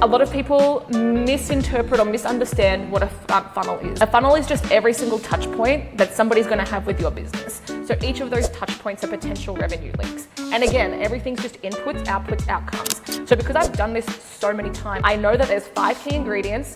A lot of people misinterpret or misunderstand what a funnel is. A funnel is just every single touch point that somebody's going to have with your business. So each of those touch points are potential revenue links. And again, everything's just inputs, outputs, outcomes. So because I've done this so many times, I know that there's 5 key ingredients.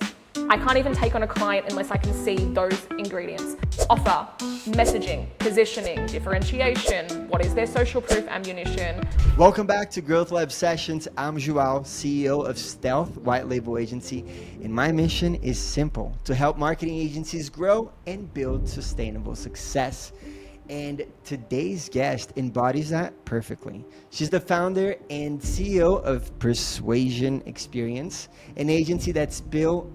I can't even take on a client unless I can see those ingredients. Offer, messaging, positioning, differentiation, what is their social proof ammunition. Welcome back to Growth Lab Sessions. I'm Joao, CEO of Stealth White Label Agency, and my mission is simple: to help marketing agencies grow and build sustainable success. And today's guest embodies that perfectly. She's the founder and CEO of Persuasion Experience, an agency that's built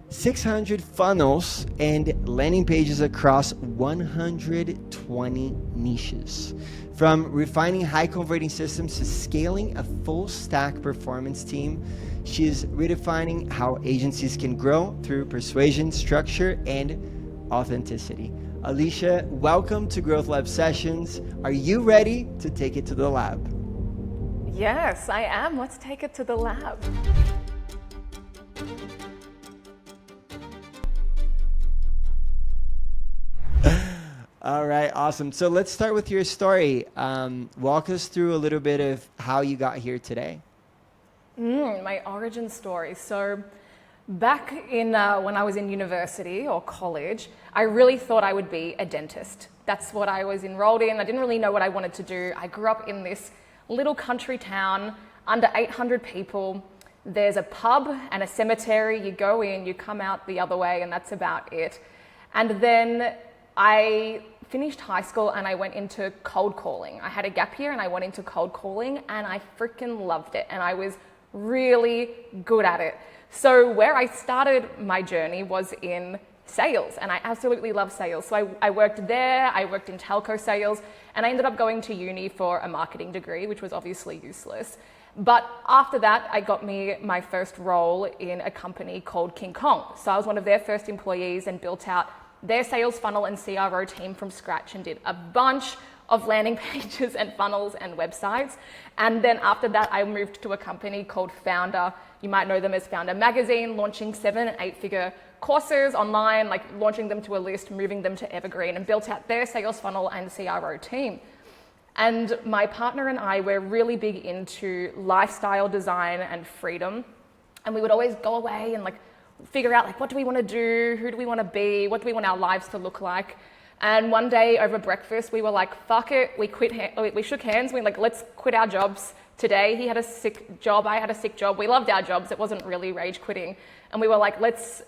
600 funnels and landing pages across 120 niches. From refining high converting systems to scaling a full stack performance team, she's redefining how agencies can grow through persuasion, structure, and authenticity. Alisha, welcome to Growth Lab Sessions. Are you ready to take it to the lab? Yes, I am. Let's take it to the lab. All right, awesome. So let's start with your story. Walk us through a little bit of how you got here today. My origin story. So back in when I was in university or college, I really thought I would be a dentist. That's what I was enrolled in. I didn't really know what I wanted to do. I grew up in this little country town, under 800 people. There's a pub and a cemetery. You go in, you come out the other way, and that's about it. And then I finished high school and I went into cold calling. I had a gap year and I went into cold calling and I freaking loved it. And I was really good at it. So where I started my journey was in sales, and I absolutely love sales. So I worked there, I worked in telco sales, and I ended up going to uni for a marketing degree, which was obviously useless. But after that, I got me my first role in a company called King Kong. So I was one of their first employees and built out their sales funnel and CRO team from scratch and did a bunch of landing pages and funnels and websites. And then after that, I moved to a company called Founder. You might know them as Founder Magazine, launching 7- and 8-figure courses online, like launching them to a list, moving them to Evergreen, and built out their sales funnel and CRO team. And my partner and I were really big into lifestyle design and freedom. And we would always go away and figure out what do we want to do, who do we want to be, what do we want our lives to look like. And one day over breakfast, we were like, fuck it, we shook hands, we let's quit our jobs today. He had a sick job, I had a sick job. We loved our jobs, it wasn't really rage quitting. And we were like, let's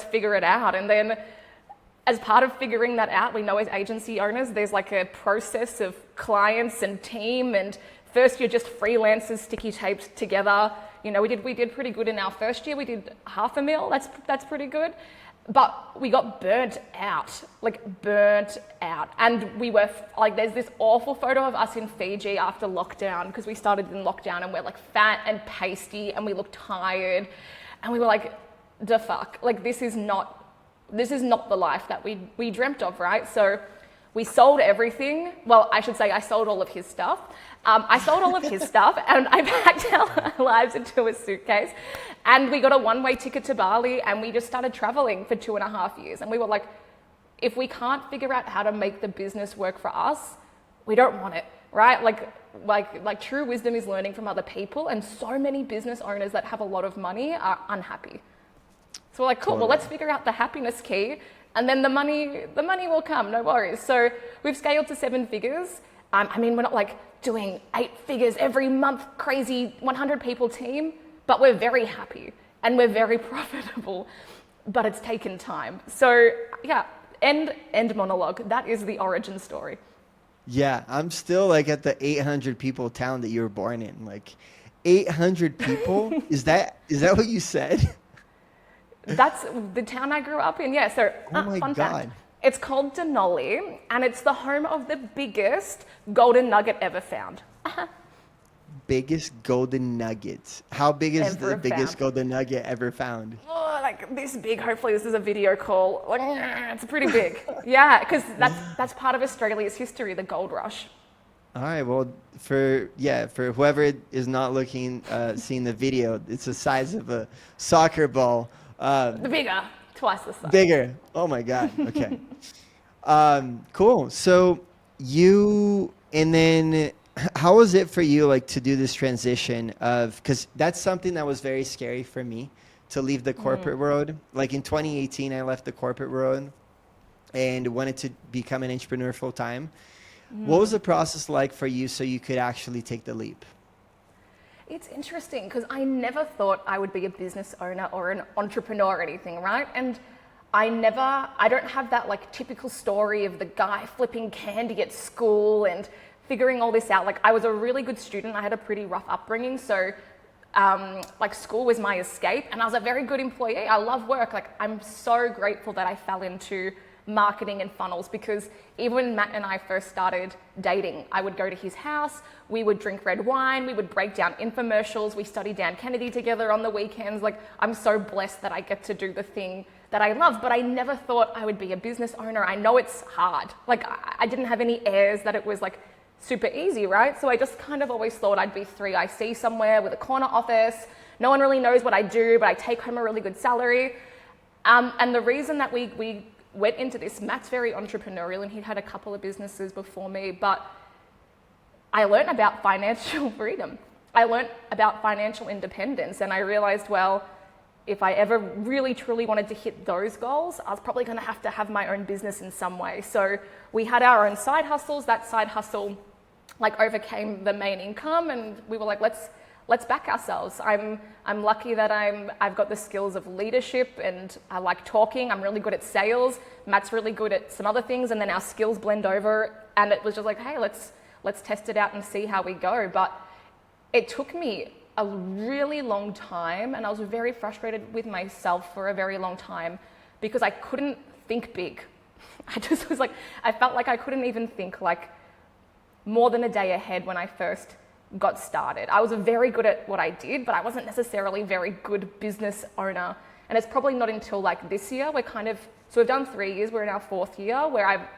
figure it out. And then as part of figuring that out, we know as agency owners, there's a process of clients and team, and first you're just freelancers sticky taped together. You know, we did pretty good in our first year. We did $500,000. That's pretty good. But we got burnt out. And we were there's this awful photo of us in Fiji after lockdown, because we started in lockdown and we're fat and pasty and we look tired. And we were like, the fuck, this is not the life that we dreamt of, right? So we sold everything. Well, I should say I sold all of his stuff. I sold all of his stuff and I packed our lives into a suitcase, and we got a one-way ticket to Bali, and we just started traveling for 2.5 years. And we were like, if we can't figure out how to make the business work for us, we don't want it, right? Like true wisdom is learning from other people, and so many business owners that have a lot of money are unhappy. So we're like, cool, well, let's figure out the happiness key, and then the money will come, no worries. So we've scaled to 7 figures. We're not doing 8 figures every month, crazy 100 people team, but we're very happy and we're very profitable, but it's taken time. So yeah, end monologue. That is the origin story. Yeah, I'm still at the 800 people town that you were born in. 800 people? Is that what you said? That's the town I grew up in, yeah. So, oh my fun God. fact. It's called Denali, and it's the home of the biggest golden nugget ever found. Biggest golden nuggets. How big is the biggest golden nugget ever found? Oh, this big. Hopefully this is a video call. It's pretty big. Yeah, because that's part of Australia's history, the gold rush. All right. Well, for whoever is not looking, seeing the video, it's the size of a soccer ball. The bigger, twice the size. Bigger. Oh my God. Okay. Cool. So and then how was it for you, like, to do this transition because that's something that was very scary for me, to leave the corporate world. Like in 2018, I left the corporate world and wanted to become an entrepreneur full time. What was the process like for you so you could actually take the leap? It's interesting because I never thought I would be a business owner or an entrepreneur or anything, right? And I don't have that like typical story of the guy flipping candy at school and figuring all this out. Like, I was a really good student. I had a pretty rough upbringing. So like, school was my escape, and I was a very good employee. I love work. Like, I'm so grateful that I fell into marketing and funnels, because even when Matt and I first started dating, I would go to his house, we would drink red wine, we would break down infomercials, we studied Dan Kennedy together on the weekends. Like, I'm so blessed that I get to do the thing that I love, but I never thought I would be a business owner. I know it's hard. Like, I didn't have any airs that it was like super easy, right? So I just kind of always thought I'd be 3IC somewhere with a corner office. No one really knows what I do, but I take home a really good salary. And the reason that we went into this, Matt's very entrepreneurial and he'd had a couple of businesses before me, but I learned about financial freedom. I learned about financial independence, and I realized, well, if I ever really truly wanted to hit those goals, I was probably going to have my own business in some way. So we had our own side hustles. That side hustle like overcame the main income, and we were like, let's back ourselves. I'm lucky that I've got the skills of leadership, and I like talking. I'm really good at sales. Matt's really good at some other things, and then our skills blend over, and it was just like, hey, let's test it out and see how we go. But it took me a really long time, and I was very frustrated with myself for a very long time because I couldn't think big. I just was like, I felt like I couldn't even think like more than a day ahead when I first got started. I was very good at what I did, but I wasn't necessarily very good business owner. And it's probably not until like this year, so we've done 3 years, we're in our 4th year, where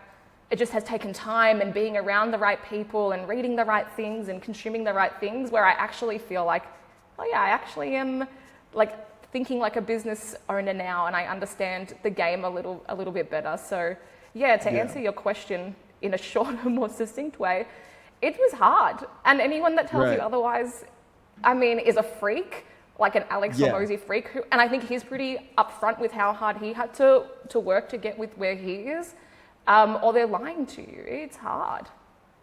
it just has taken time and being around the right people and reading the right things and consuming the right things, where I actually feel like, oh yeah, I actually am like thinking like a business owner now, and I understand the game a little bit better. So yeah, to answer your question in a shorter, more succinct way, it was hard. And anyone that tells you otherwise, I mean, is a freak, like an Alex Hormozy freak. And I think he's pretty upfront with how hard he had to work to get with where he is. Or they're lying to you. It's hard.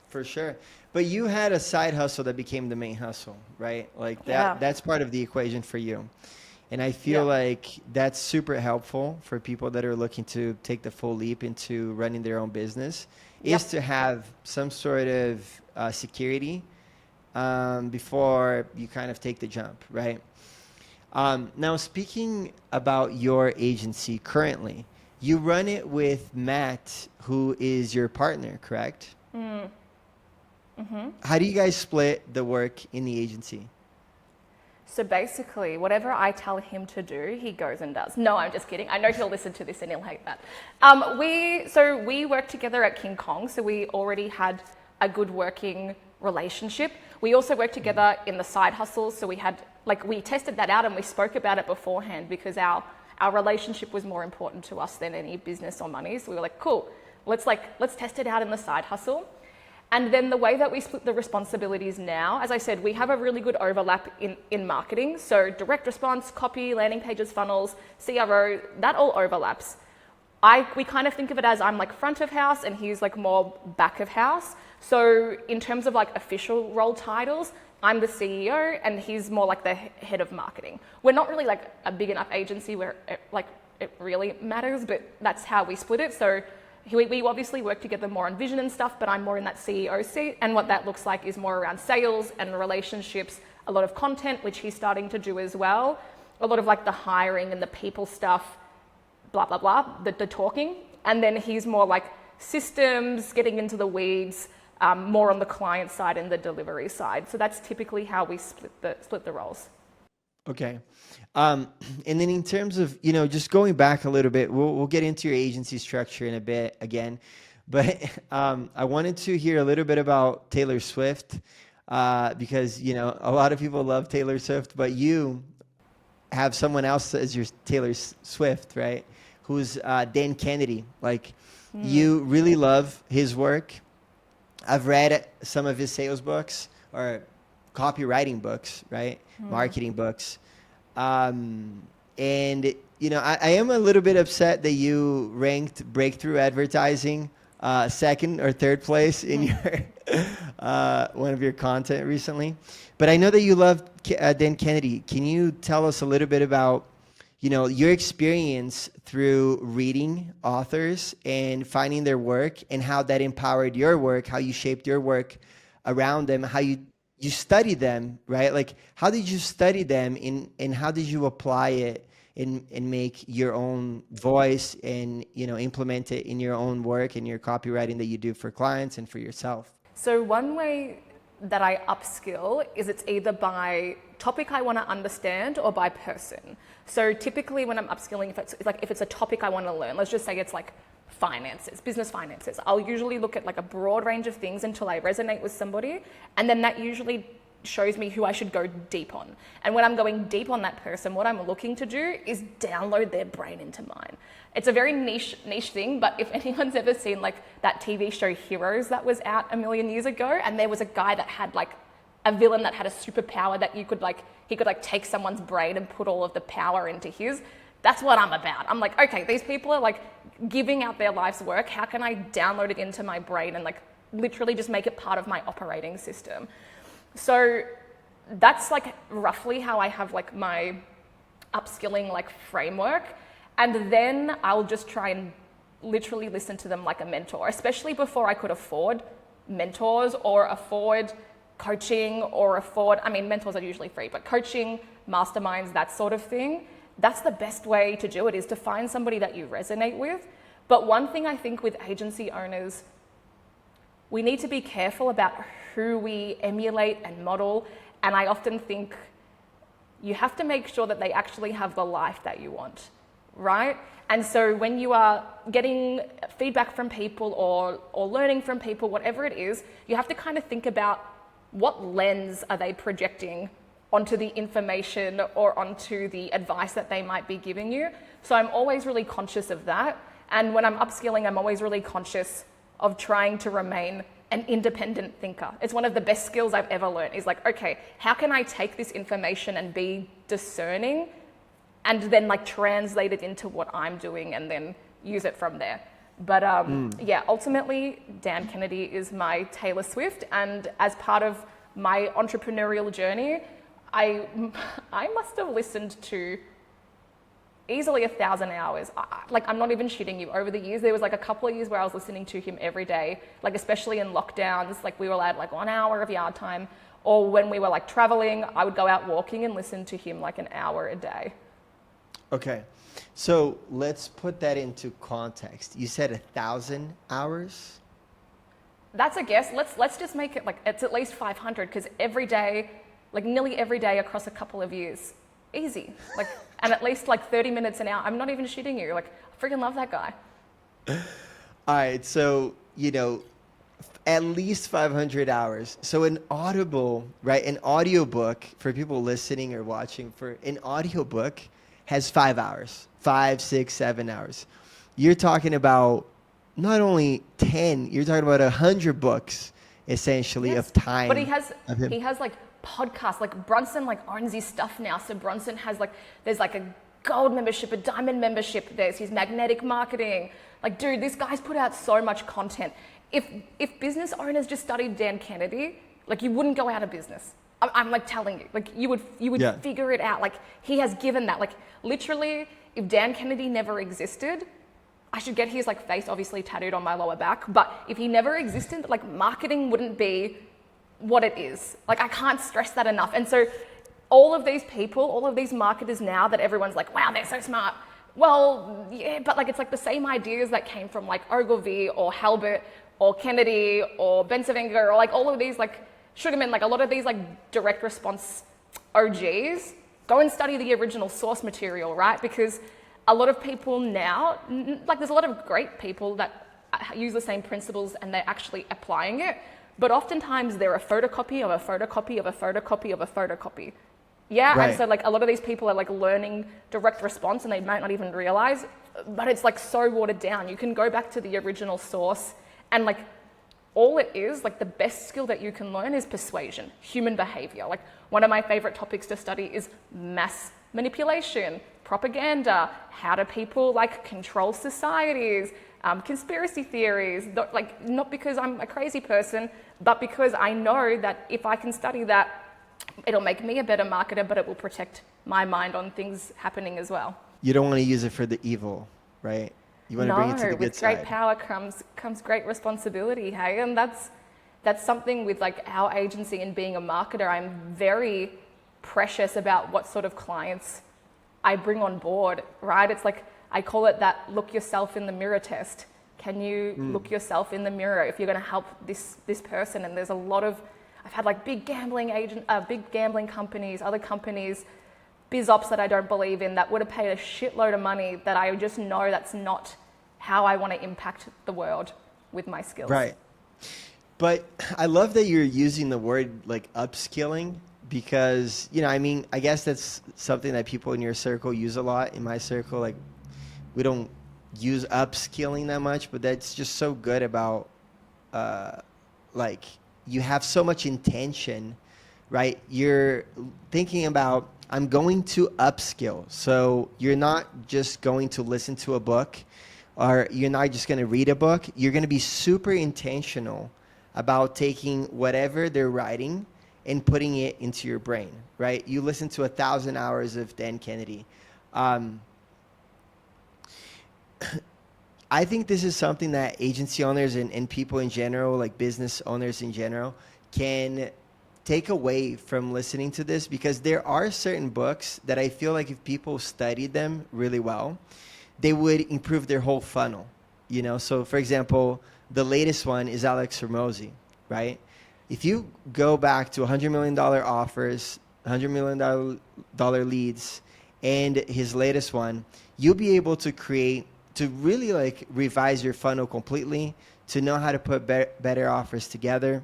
For sure. But you had a side hustle that became the main hustle, right? Like that's part of the equation for you. And I feel like that's super helpful for people that are looking to take the full leap into running their own business, is to have some sort of security before you kind of take the jump, right? Now, speaking about your agency currently, you run it with Matt, who is your partner, correct? Mm-hmm. How do you guys split the work in the agency? So basically, whatever I tell him to do, he goes and does. No, I'm just kidding. I know he'll listen to this and he'll hate that. We worked together at King Kong, so we already had a good working relationship. We also worked together in the side hustles, so we tested that out and we spoke about it beforehand, because our relationship was more important to us than any business or money. So we were like, cool, let's test it out in the side hustle. And then the way that we split the responsibilities now, as I said, we have a really good overlap in marketing. So direct response, copy, landing pages, funnels, CRO, that all overlaps. We kind of think of it as I'm like front of house and he's like more back of house. So in terms of like official role titles, I'm the CEO and he's more like the head of marketing. We're not really like a big enough agency where it really matters, but that's how we split it. So we obviously work together more on vision and stuff, but I'm more in that CEO seat. And what that looks like is more around sales and relationships, a lot of content, which he's starting to do as well. A lot of like the hiring and the people stuff, blah, blah, blah, the talking. And then he's more like systems, getting into the weeds, more on the client side and the delivery side. So that's typically how we split the roles. Okay. And then in terms of, just going back a little bit, we'll get into your agency structure in a bit again, But I wanted to hear a little bit about Taylor Swift because, you know, a lot of people love Taylor Swift, but you have someone else as your Taylor Swift, right? Who's Dan Kennedy. Like, you really love his work. I've read some of his sales books or copywriting books, right? Marketing books. And, you know, I am a little bit upset that you ranked breakthrough advertising second or third place in your one of your content recently. But I know that you love Dan Kennedy. Can you tell us a little bit about, you know, your experience through reading authors and finding their work and how that empowered your work, how you shaped your work around them, how you studied them, right? Like, how did you study them and how did you apply it and make your own voice and, you know, implement it in your own work and your copywriting that you do for clients and for yourself? So one way that I upskill is it's either by topic I want to understand or by person. So typically when I'm upskilling, if it's a topic I want to learn, let's just say it's like finances, business finances, I'll usually look at like a broad range of things until I resonate with somebody, and then that usually shows me who I should go deep on. And when I'm going deep on that person, what I'm looking to do is download their brain into mine. It's a very niche thing, but if anyone's ever seen like that TV show Heroes that was out a million years ago, and there was a guy that had like a villain that had a superpower that he could take someone's brain and put all of the power into his. That's what I'm about. I'm like, okay, these people are like giving out their life's work. How can I download it into my brain and like literally just make it part of my operating system? So that's like roughly how I have like my upskilling like framework. And then I'll just try and literally listen to them like a mentor, especially before I could afford mentors or afford coaching or mentors are usually free, but coaching, masterminds, that sort of thing. That's the best way to do it, is to find somebody that you resonate with. But one thing I think with agency owners, we need to be careful about who we emulate and model. And I often think you have to make sure that they actually have the life that you want, right? And so when you are getting feedback from people or learning from people, whatever it is, you have to kind of think about what lens are they projecting onto the information or onto the advice that they might be giving you. So I'm always really conscious of that. And when I'm upskilling, I'm always really conscious of trying to remain an independent thinker. It's one of the best skills I've ever learned, is like, okay, how can I take this information and be discerning and then like translate it into what I'm doing and then use it from there. But yeah, ultimately, Dan Kennedy is my Taylor Swift, and as part of my entrepreneurial journey, I must have listened to easily 1,000 hours. I'm not even shitting you. Over the years, there was like a couple of years where I was listening to him every day, like especially in lockdowns, like we were allowed like 1 hour of yard time, or when we were like traveling, I would go out walking and listen to him like an hour a day. Okay. So let's put that into context. You said 1,000 hours? That's a guess. Let's just make it like it's at least 500, because every day, like nearly every day across a couple of years, easy. Like, and at least like 30 minutes an hour. I'm not even shitting you. Like, I freaking love that guy. All right. So, you know, at least 500 hours. So an Audible, right? An audiobook, for people listening or watching, for an audiobook has 5 hours, 5, 6, 7 hours. You're talking about not only 10, you're talking about 100 books essentially of time. But he has like podcasts, like Brunson like owns his stuff now. So Brunson has like, there's like a gold membership, a diamond membership, there's his magnetic marketing. Like, dude, this guy's put out so much content. If business owners just studied Dan Kennedy, like you wouldn't go out of business. I'm like telling you, like you would figure it out. Like he has given that, like literally, if Dan Kennedy never existed, I should get his like face obviously tattooed on my lower back. But if he never existed, like marketing wouldn't be what it is. Like I can't stress that enough. And so all of these people, all of these marketers now that everyone's like, wow, they're so smart. Well, yeah, but like it's like the same ideas that came from like Ogilvy or Halbert or Kennedy or Bensavenga or like all of these like Sugarman, like a lot of these like direct response OGs, go and study the original source material, right? Because a lot of people now, like there's a lot of great people that use the same principles and they're actually applying it. But oftentimes they're a photocopy of a photocopy of a photocopy of a photocopy. Yeah, Right. and so like a lot of these people are like learning direct response and they might not even realize, but it's like so watered down. You can go back to the original source and like all it is, like the best skill that you can learn is persuasion, human behavior. Like one of my favorite topics to study is mass manipulation, propaganda, how do people like control societies, conspiracy theories, not because I'm a crazy person, but because I know that if I can study that, it'll make me a better marketer, but it will protect my mind on things happening as well. You don't want to use it for the evil, right? You want to bring it to the good with side. great power comes great responsibility, hey? And that's something with like our agency and being a marketer, I'm very precious about what sort of clients I bring on board, right? It's like, I call it that look yourself in the mirror test. Can you look yourself in the mirror if you're going to help this person? And there's a lot of, I've had like big gambling companies, other companies, biz ops that I don't believe in that would have paid a shitload of money that I just know that's not how I want to impact the world with my skills. Right. But I love that you're using the word like upskilling because, I guess that's something that people in your circle use a lot. In my circle, like we don't use upskilling that much, but that's just so good about like you have so much intention, right? You're thinking about, I'm going to upskill. So you're not just going to listen to a book or you're not just going to read a book. You're going to be super intentional about taking whatever they're writing and putting it into your brain, right? You listen to 1,000 hours of Dan Kennedy. I think this is something that agency owners and people in general, like business owners in general, can take away from listening to this, because there are certain books that I feel like if people studied them really well, they would improve their whole funnel. So for example, the latest one is Alex Hormozi, right? If you go back to $100 million offers, $100 million leads, and his latest one, you'll be able to really like revise your funnel completely, to know how to put better offers together,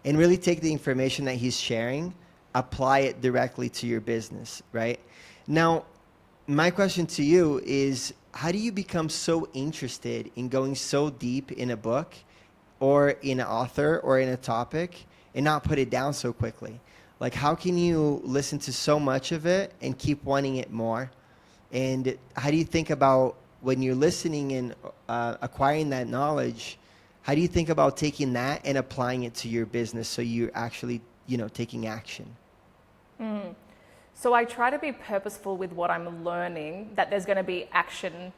and really take the information that he's sharing, apply it directly to your business, right? Now, my question to you is, how do you become so interested in going so deep in a book or in an author or in a topic and not put it down so quickly? Like, how can you listen to so much of it and keep wanting it more? And how do you think about when you're listening and acquiring that knowledge, how do you think about taking that and applying it to your business so you're actually, taking action? So I try to be purposeful with what I'm learning, that there's going to be action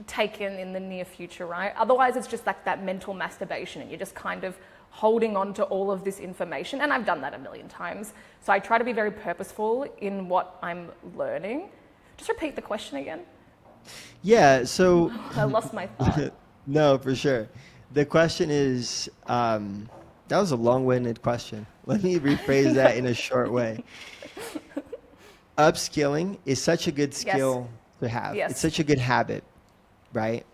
taken in the near future, right? Otherwise, it's just like that mental masturbation and you're just kind of holding on to all of this information. And I've done that a million times. So I try to be very purposeful in what I'm learning. Just repeat the question again. Yeah, so... I lost my thought. No, for sure. The question is, that was a long-winded question. Let me rephrase that in a short way. Upskilling is such a good skill to have. Yes. It's such a good habit, right?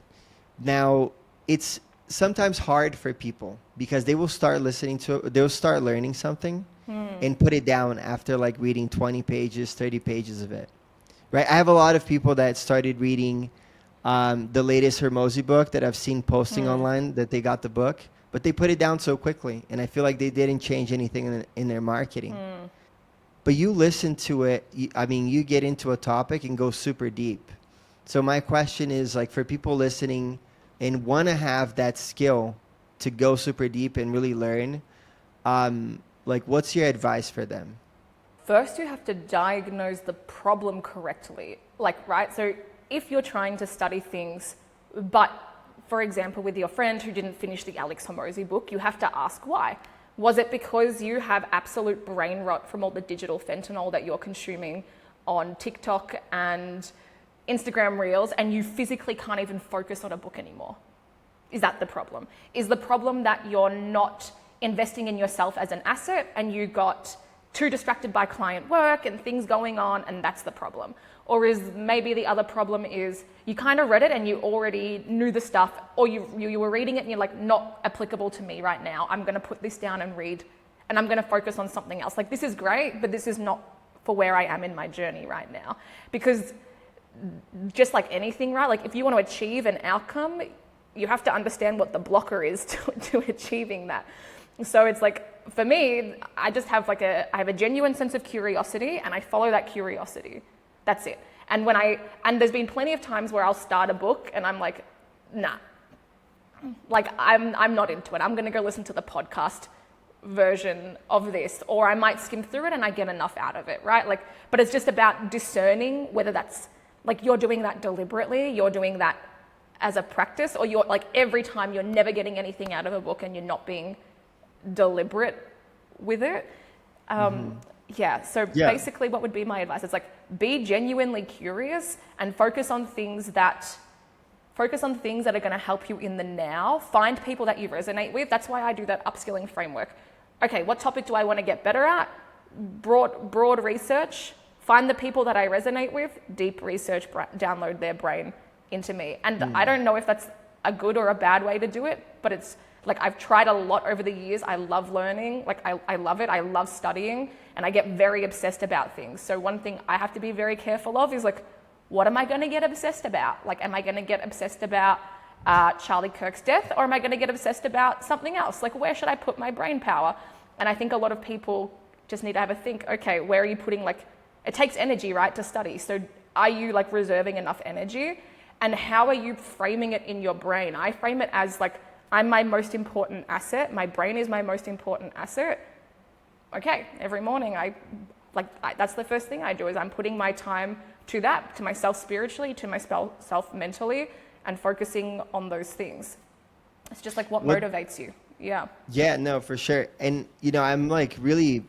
Now, it's sometimes hard for people because they will start they'll start learning something and put it down after like reading 20 pages, 30 pages of it, right? I have a lot of people that started reading the latest Hormozi book that I've seen posting online that they got the book, but they put it down so quickly, and I feel like they didn't change anything in their marketing. But you listen to it, you get into a topic and go super deep. So my question is, like, for people listening and want to have that skill to go super deep and really learn, like, what's your advice for them? First, you have to diagnose the problem correctly. Like, right? So if you're trying to study things, but for example, with your friend who didn't finish the Alex Hormozi book, you have to ask why. Was it because you have absolute brain rot from all the digital fentanyl that you're consuming on TikTok and Instagram Reels, and you physically can't even focus on a book anymore? Is that the problem? Is the problem that you're not investing in yourself as an asset and you got too distracted by client work and things going on, and that's the problem? Or is maybe the other problem is you kind of read it and you already knew the stuff, or you were reading it and you're like, not applicable to me right now. I'm going to put this down and read, and I'm going to focus on something else. Like, this is great, but this is not for where I am in my journey right now. Because just like anything, right? Like, if you want to achieve an outcome, you have to understand what the blocker is to achieving that. So it's like, for me, I just have I have a genuine sense of curiosity, and I follow that curiosity. That's it. And there's been plenty of times where I'll start a book and I'm like, nah, like I'm not into it. I'm going to go listen to the podcast version of this, or I might skim through it and I get enough out of it, right? Like, but it's just about discerning whether that's like you're doing that deliberately, you're doing that as a practice, or you're like every time you're never getting anything out of a book and you're not being deliberate with it. Basically what would be my advice? It's like, be genuinely curious and focus on things that are going to help you in the now. Find people that you resonate with. That's why I do that upskilling framework. Okay, what topic do I want to get better at? Broad research. Find the people that I resonate with. Deep research, download their brain into me. And I don't know if that's a good or a bad way to do it, but it's like, I've tried a lot over the years. I love learning. Like, I love it. I love studying, and I get very obsessed about things. So one thing I have to be very careful of is like, what am I going to get obsessed about? Like, am I going to get obsessed about Charlie Kirk's death, or am I going to get obsessed about something else? Like, where should I put my brain power? And I think a lot of people just need to have a think, okay, where are you putting, like, it takes energy, right, to study. So are you like reserving enough energy? And how are you framing it in your brain? I frame it as like, I'm my most important asset. My brain is my most important asset. Okay, every morning that's the first thing I do, is I'm putting my time to that, to myself spiritually, to myself mentally, and focusing on those things. It's just like what motivates you. Yeah. Yeah, no, for sure. And, I'm like really,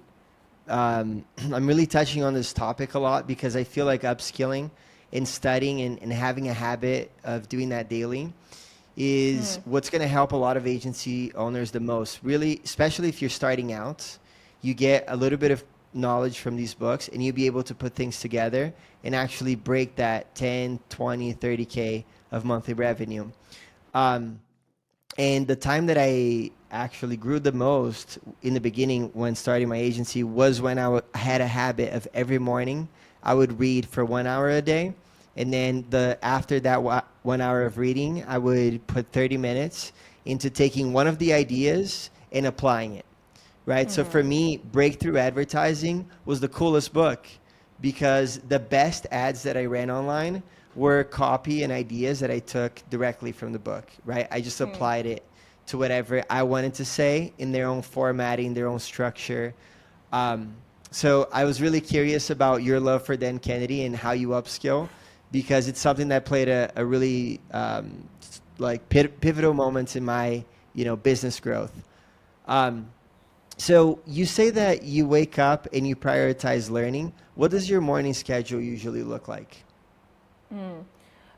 I'm really touching on this topic a lot, because I feel like upskilling and studying and having a habit of doing that daily is what's going to help a lot of agency owners the most. Really, especially if you're starting out, you get a little bit of knowledge from these books, and you'll be able to put things together and actually break that 10, 20, 30K of monthly revenue. And the time that I actually grew the most in the beginning when starting my agency was when I had a habit of every morning I would read for 1 hour a day. And then after that 1 hour of reading, I would put 30 minutes into taking one of the ideas and applying it, right? So for me, Breakthrough Advertising was the coolest book, because the best ads that I ran online were copy and ideas that I took directly from the book, right? I just applied it to whatever I wanted to say in their own formatting, their own structure. So I was really curious about your love for Dan Kennedy and how you upskill, because it's something that played a really pivotal moments in my business growth. So you say that you wake up and you prioritize learning. What does your morning schedule usually look like?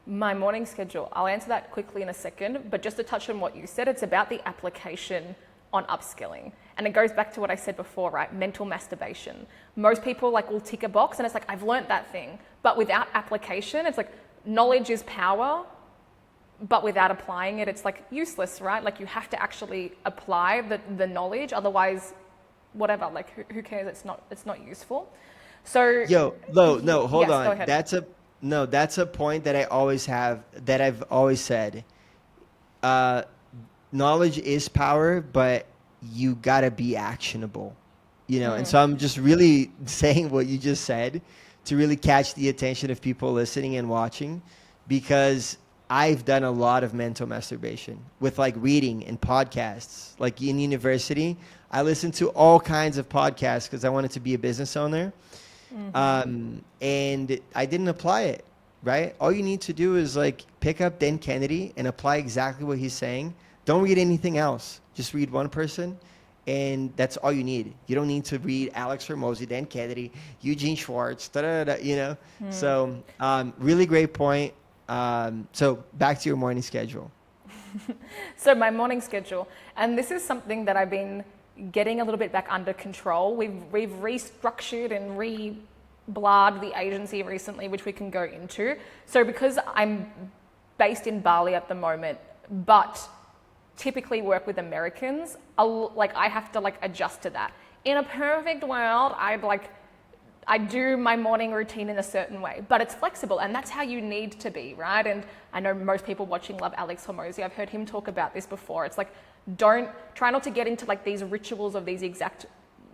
My morning schedule, I'll answer that quickly in a second, but just to touch on what you said, it's about the application on upskilling. And it goes back to what I said before, right? Mental masturbation. Most people will tick a box and it's like, I've learned that thing. But without application, it's like, knowledge is power, but without applying it, it's like useless, right? Like, you have to actually apply the knowledge, otherwise, whatever, like who cares? It's not useful. So hold on. Go ahead. That's a point that I've always said. Knowledge is power, but you gotta be actionable, And so I'm just really saying what you just said to really catch the attention of people listening and watching, because I've done a lot of mental masturbation with reading and podcasts. Like in university, I listened to all kinds of podcasts because I wanted to be a business owner. And I didn't apply it, right? All you need to do is pick up Dan Kennedy and apply exactly what he's saying. Don't read anything else. Just read one person, and that's all you need. You don't need to read Alex Hormozi, Dan Kennedy, Eugene Schwartz, So really great point. So back to your morning schedule. So my morning schedule, and this is something that I've been getting a little bit back under control. We've restructured and re-blurred the agency recently, which we can go into. So because I'm based in Bali at the moment, but typically work with Americans, I have to adjust to that. In a perfect world, I do my morning routine in a certain way, but it's flexible, and that's how you need to be, right? And I know most people watching love Alex Hormozi. I've heard him talk about this before. It's like, try not to get into these rituals of these exact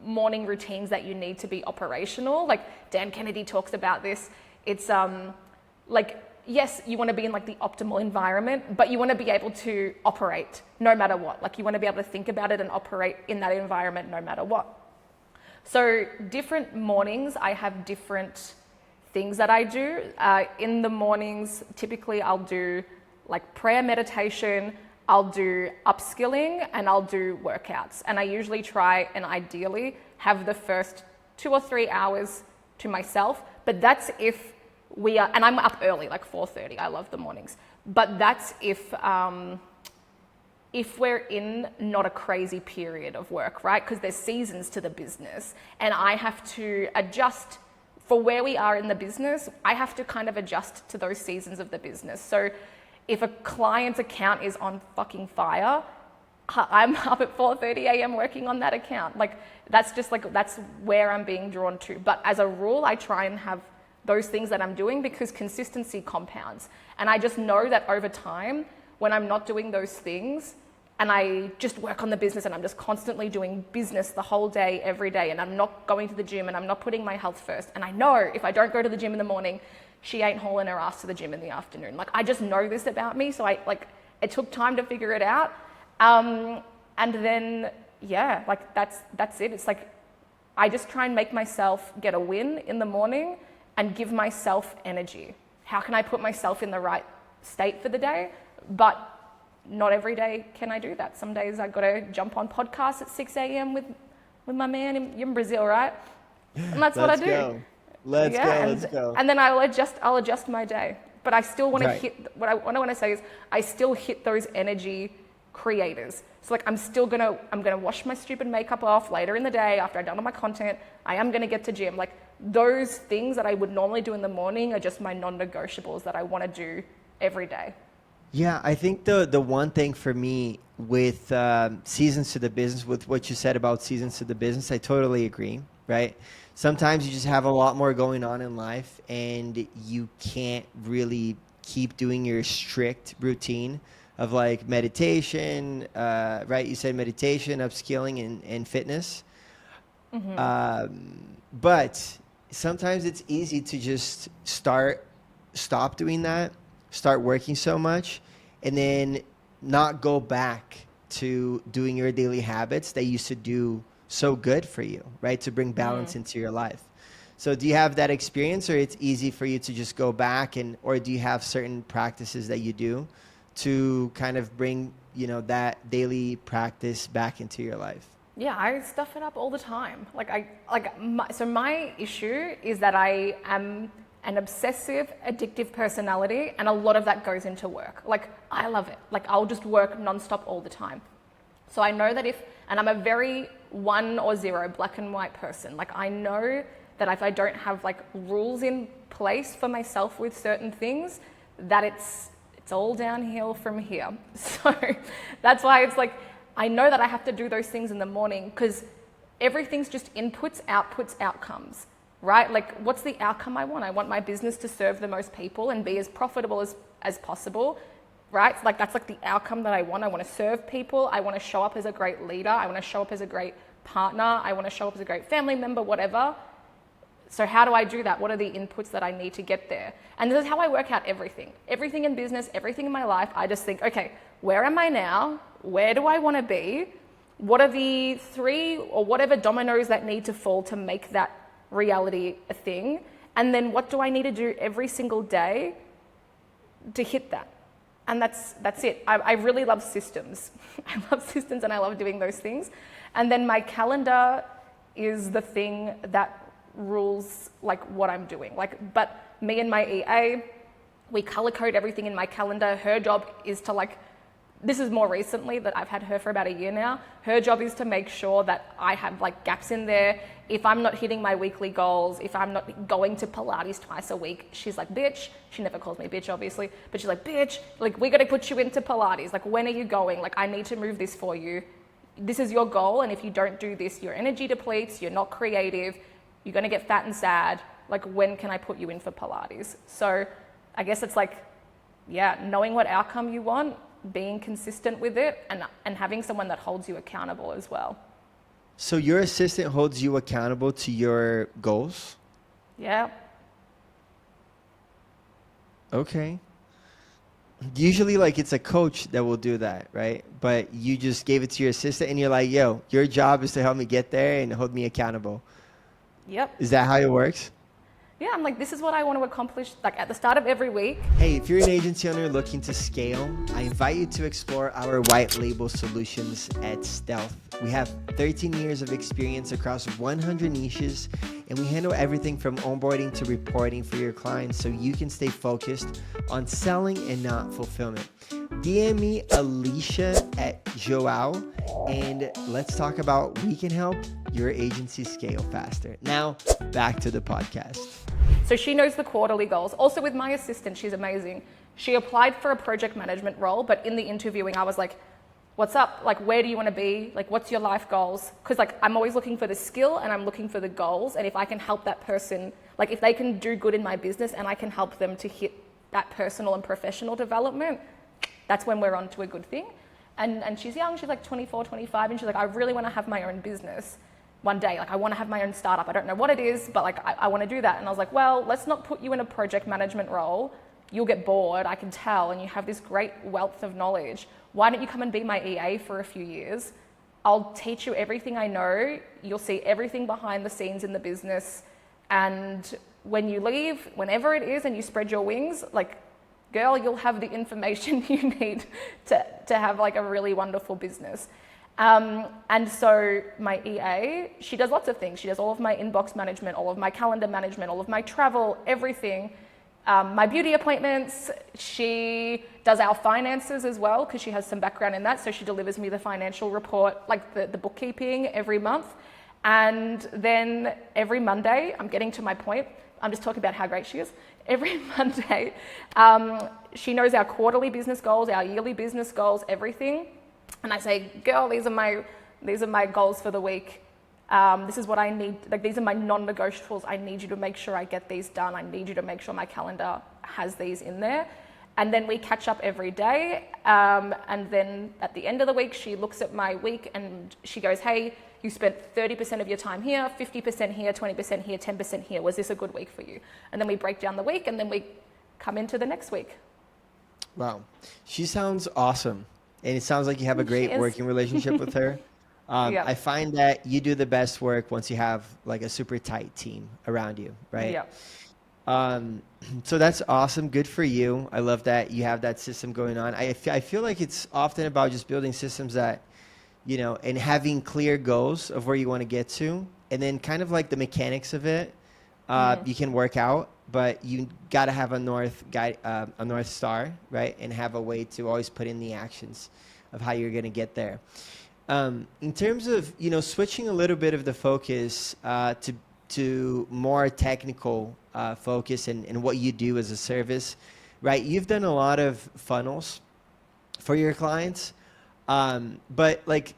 morning routines that you need to be operational. Like Dan Kennedy talks about this. It's yes, you want to be in the optimal environment, but you want to be able to operate no matter what. You want to be able to think about it and operate in that environment no matter what. So different mornings, I have different things that I do. In the mornings, typically I'll do prayer meditation, I'll do upskilling, and I'll do workouts. And I usually try and ideally have the first 2 or 3 hours to myself, but that's if we are, and I'm up early, 4:30, I love the mornings. But that's if we're in not a crazy period of work, right? Because there's seasons to the business, and I have to adjust for where we are in the business. I have to kind of adjust to those seasons of the business. So if a client's account is on fucking fire, I'm up at 4:30 a.m. working on that account. That's where I'm being drawn to. But as a rule, I try and have those things that I'm doing because consistency compounds. And I just know that over time, when I'm not doing those things, and I just work on the business and I'm just constantly doing business the whole day, every day, and I'm not going to the gym and I'm not putting my health first. And I know if I don't go to the gym in the morning, she ain't hauling her ass to the gym in the afternoon. I just know this about me. So it took time to figure it out. And then, yeah, that's it. It's I just try and make myself get a win in the morning and give myself energy. How can I put myself in the right state for the day? But not every day can I do that. Some days I've got to jump on podcasts at 6 a.m. with my man in Brazil, right? And that's what I do. Let's go. And then I'll adjust my day. But I still want to hit, what I want to say is I still hit those energy creators. So I'm gonna wash my stupid makeup off later in the day after I've done all my content. I am gonna get to gym. Those things that I would normally do in the morning are just my non-negotiables that I want to do every day. Yeah, I think the one thing for me with seasons to the business, with what you said about seasons to the business, I totally agree, right? Sometimes you just have a lot more going on in life and you can't really keep doing your strict routine of meditation, right? You said meditation, upskilling, and fitness. Mm-hmm. But sometimes it's easy to just stop doing that, start working so much, and then not go back to doing your daily habits that used to do so good for you, right? To bring balance into your life. So do you have that experience, or it's easy for you to just go back, or do you have certain practices that you do to kind of bring, that daily practice back into your life? Yeah, I stuff it up all the time. So my issue is that I am an obsessive, addictive personality, and a lot of that goes into work. I love it. I'll just work nonstop all the time. So I know that and I'm a very 1 or 0, black and white person. I know that if I don't have rules in place for myself with certain things, that it's all downhill from here. So that's why it's I know that I have to do those things in the morning because everything's just inputs, outputs, outcomes, right? What's the outcome I want? I want my business to serve the most people and be as profitable as possible, right? That's the outcome that I want. I want to serve people. I want to show up as a great leader. I want to show up as a great partner. I want to show up as a great family member, whatever. So how do I do that? What are the inputs that I need to get there? And this is how I work out everything. Everything in business, everything in my life. I just think, okay, where am I now? Where do I want to be? What are the 3 or whatever dominoes that need to fall to make that reality a thing? And then what do I need to do every single day to hit that? And that's it. I really love systems. I love systems and I love doing those things. And then my calendar is the thing that rules what I'm doing. But me and my EA, we color code everything in my calendar. Her job is to this is more recently that I've had her for about a year now. Her job is to make sure that I have like gaps in there. If I'm not hitting my weekly goals, if I'm not going to Pilates twice a week, she's like, bitch, she never calls me bitch, obviously, but she's like, bitch, like, we got to put you into Pilates. Like, when are you going? Like, I need to move this for you. This is your goal. And if you don't do this, your energy depletes, you're not creative, you're going to get fat and sad. Like, when can I put you in for Pilates? So I guess it's like, yeah, knowing what outcome you want, being consistent with it, and having someone that holds you accountable as well. So your assistant holds you accountable to your goals? Yeah. Okay. Usually, like, it's a coach that will do that, right? But you just gave it to your assistant and you're like, yo, your job is to help me get there and hold me accountable. Yep. Is that how it works? Yeah, I'm like, this is what I want to accomplish, like, at the start of every week. Hey, if you're an agency owner looking to scale, I invite you to explore our white label solutions at Stealth. We have 13 years of experience across 100 niches, and we handle everything from onboarding to reporting for your clients so you can stay focused on selling and not fulfillment. DM me Alisha at Joao, and let's talk about we can help your agency scale faster. Now, back to the podcast. So she knows the quarterly goals. Also with my assistant, she's amazing. She applied for a project management role, but in the interviewing, I was like, what's up? Like, where do you want to be? Like, what's your life goals? Because like, I'm always looking for the skill and I'm looking for the goals. And if I can help that person, like if they can do good in my business and I can help them to hit that personal and professional development, that's when we're on to a good thing. And she's young, she's like 24, 25, and she's like, I really want to have my own business one day. Like, I want to have my own startup. I don't know what it is, but like, I want to do that. And I was like, well, let's not put you in a project management role. You'll get bored, I can tell, and you have this great wealth of knowledge. Why don't you come and be my EA for a few years? I'll teach you everything I know. You'll see everything behind the scenes in the business. And when you leave, whenever it is, and you spread your wings, like, girl, you'll have the information you need to have like a really wonderful business. And so my EA, she does lots of things. She does all of my inbox management, all of my calendar management, all of my travel, everything. My beauty appointments. She does our finances as well because she has some background in that. So she delivers me the financial report, like the bookkeeping every month. And then every Monday, I'm getting to my point. I'm just talking about how great she is. Every Monday, she knows our quarterly business goals, our yearly business goals, everything. And I say, girl, these are my goals for the week. This is what I need. Like, these are my non-negotiables. I need you to make sure I get these done. I need you to make sure my calendar has these in there. And then we catch up every day. And then at the end of the week, she looks at my week and she goes, hey, you spent 30% of your time here, 50% here, 20% here, 10% here. Was this a good week for you? And then we break down the week and then we come into the next week. Wow. She sounds awesome. And it sounds like you have a great working relationship with her. Yeah. I find that you do the best work once you have like a super tight team around you, right? Yeah. So that's awesome. Good for you. I love that you have that system going on. I feel like it's often about just building systems that, you know, and having clear goals of where you want to get to, and then kind of like the mechanics of it, you can work out, but you got to have a north star, right? And have a way to always put in the actions of how you're going to get there. In terms of, you know, switching a little bit of the focus to more technical focus and what you do as a service, right? You've done a lot of funnels for your clients, but like,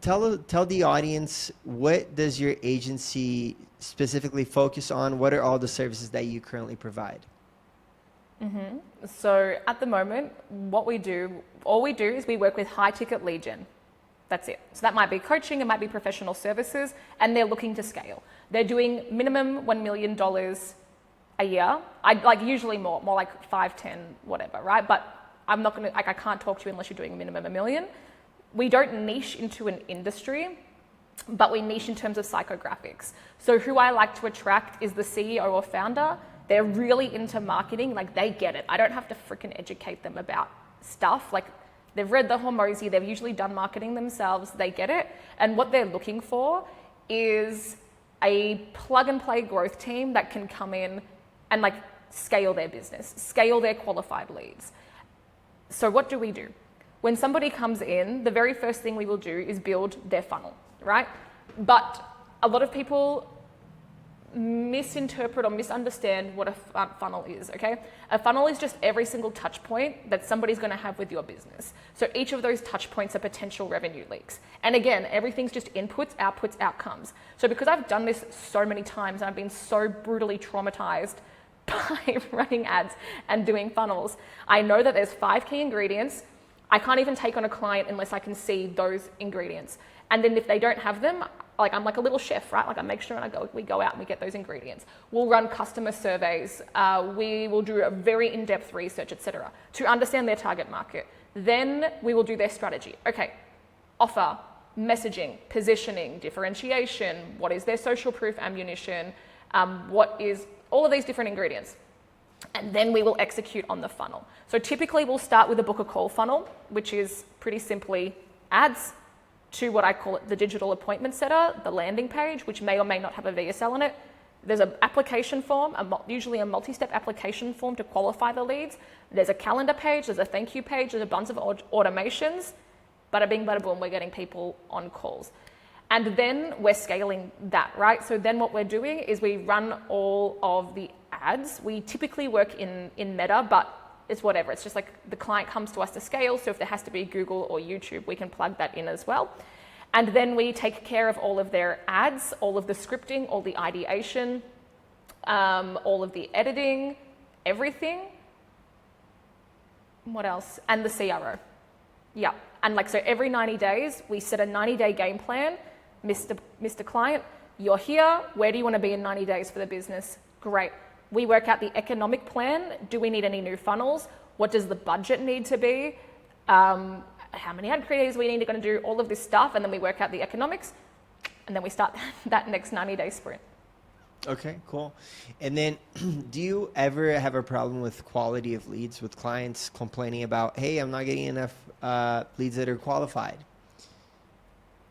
tell the audience, what does your agency specifically focus on? What are all the services that you currently provide? Mm-hmm. So at the moment, all we do is we work with high ticket lead gen. That's it. So that might be coaching, it might be professional services, and they're looking to scale. They're doing minimum $1 million a year. Usually more like 5, 10, whatever, right? But I'm not gonna, I can't talk to you unless you're doing minimum $1 million. We don't niche into an industry, but we niche in terms of psychographics. So who I like to attract is the CEO or founder. They're really into marketing, like they get it. I don't have to freaking educate them about stuff. Like, they've read the Hormozy, they've usually done marketing themselves, they get it. And what they're looking for is a plug and play growth team that can come in and like scale their business, scale their qualified leads. So what do? When somebody comes in, the very first thing we will do is build their funnel, right? But a lot of people misinterpret or misunderstand what a funnel is, okay? A funnel is just every single touch point that somebody's gonna have with your business. So each of those touch points are potential revenue leaks. And again, everything's just inputs, outputs, outcomes. So because I've done this so many times and I've been so brutally traumatized by running ads and doing funnels, I know that there's 5 key ingredients. I can't even take on a client unless I can see those ingredients. And then if they don't have them, like I'm like a little chef, right? Like I make sure we go out and we get those ingredients. We'll run customer surveys. We will do a very in-depth research, etc., to understand their target market. Then we will do their strategy. Okay, offer, messaging, positioning, differentiation. What is their social proof ammunition? What is all of these different ingredients? And then we will execute on the funnel. So typically we'll start with a book a call funnel, which is pretty simply ads to what I call it the digital appointment setter, the landing page, which may or may not have a VSL in it. There's an application form, usually a multi-step application form to qualify the leads. There's a calendar page, there's a thank you page, there's a bunch of automations. Bada bing, bada boom, we're getting people on calls. And then we're scaling that, right? So then what we're doing is we run all of the ads. We typically work in Meta, but it's whatever. It's just like the client comes to us to scale. So if there has to be Google or YouTube, we can plug that in as well. And then we take care of all of their ads, all of the scripting, all the ideation, all of the editing, everything. What else? And the CRO. Yeah. And like, so every 90 days, we set a 90-day game plan. Mr. Client, you're here. Where do you want to be in 90 days for the business? Great. We work out the economic plan. Do we need any new funnels? What does the budget need to be? How many ad creatives we need to do, all of this stuff, and then we work out the economics, and then we start that next 90-day sprint. Okay, cool. And then do you ever have a problem with quality of leads, with clients complaining about, hey, I'm not getting enough leads that are qualified?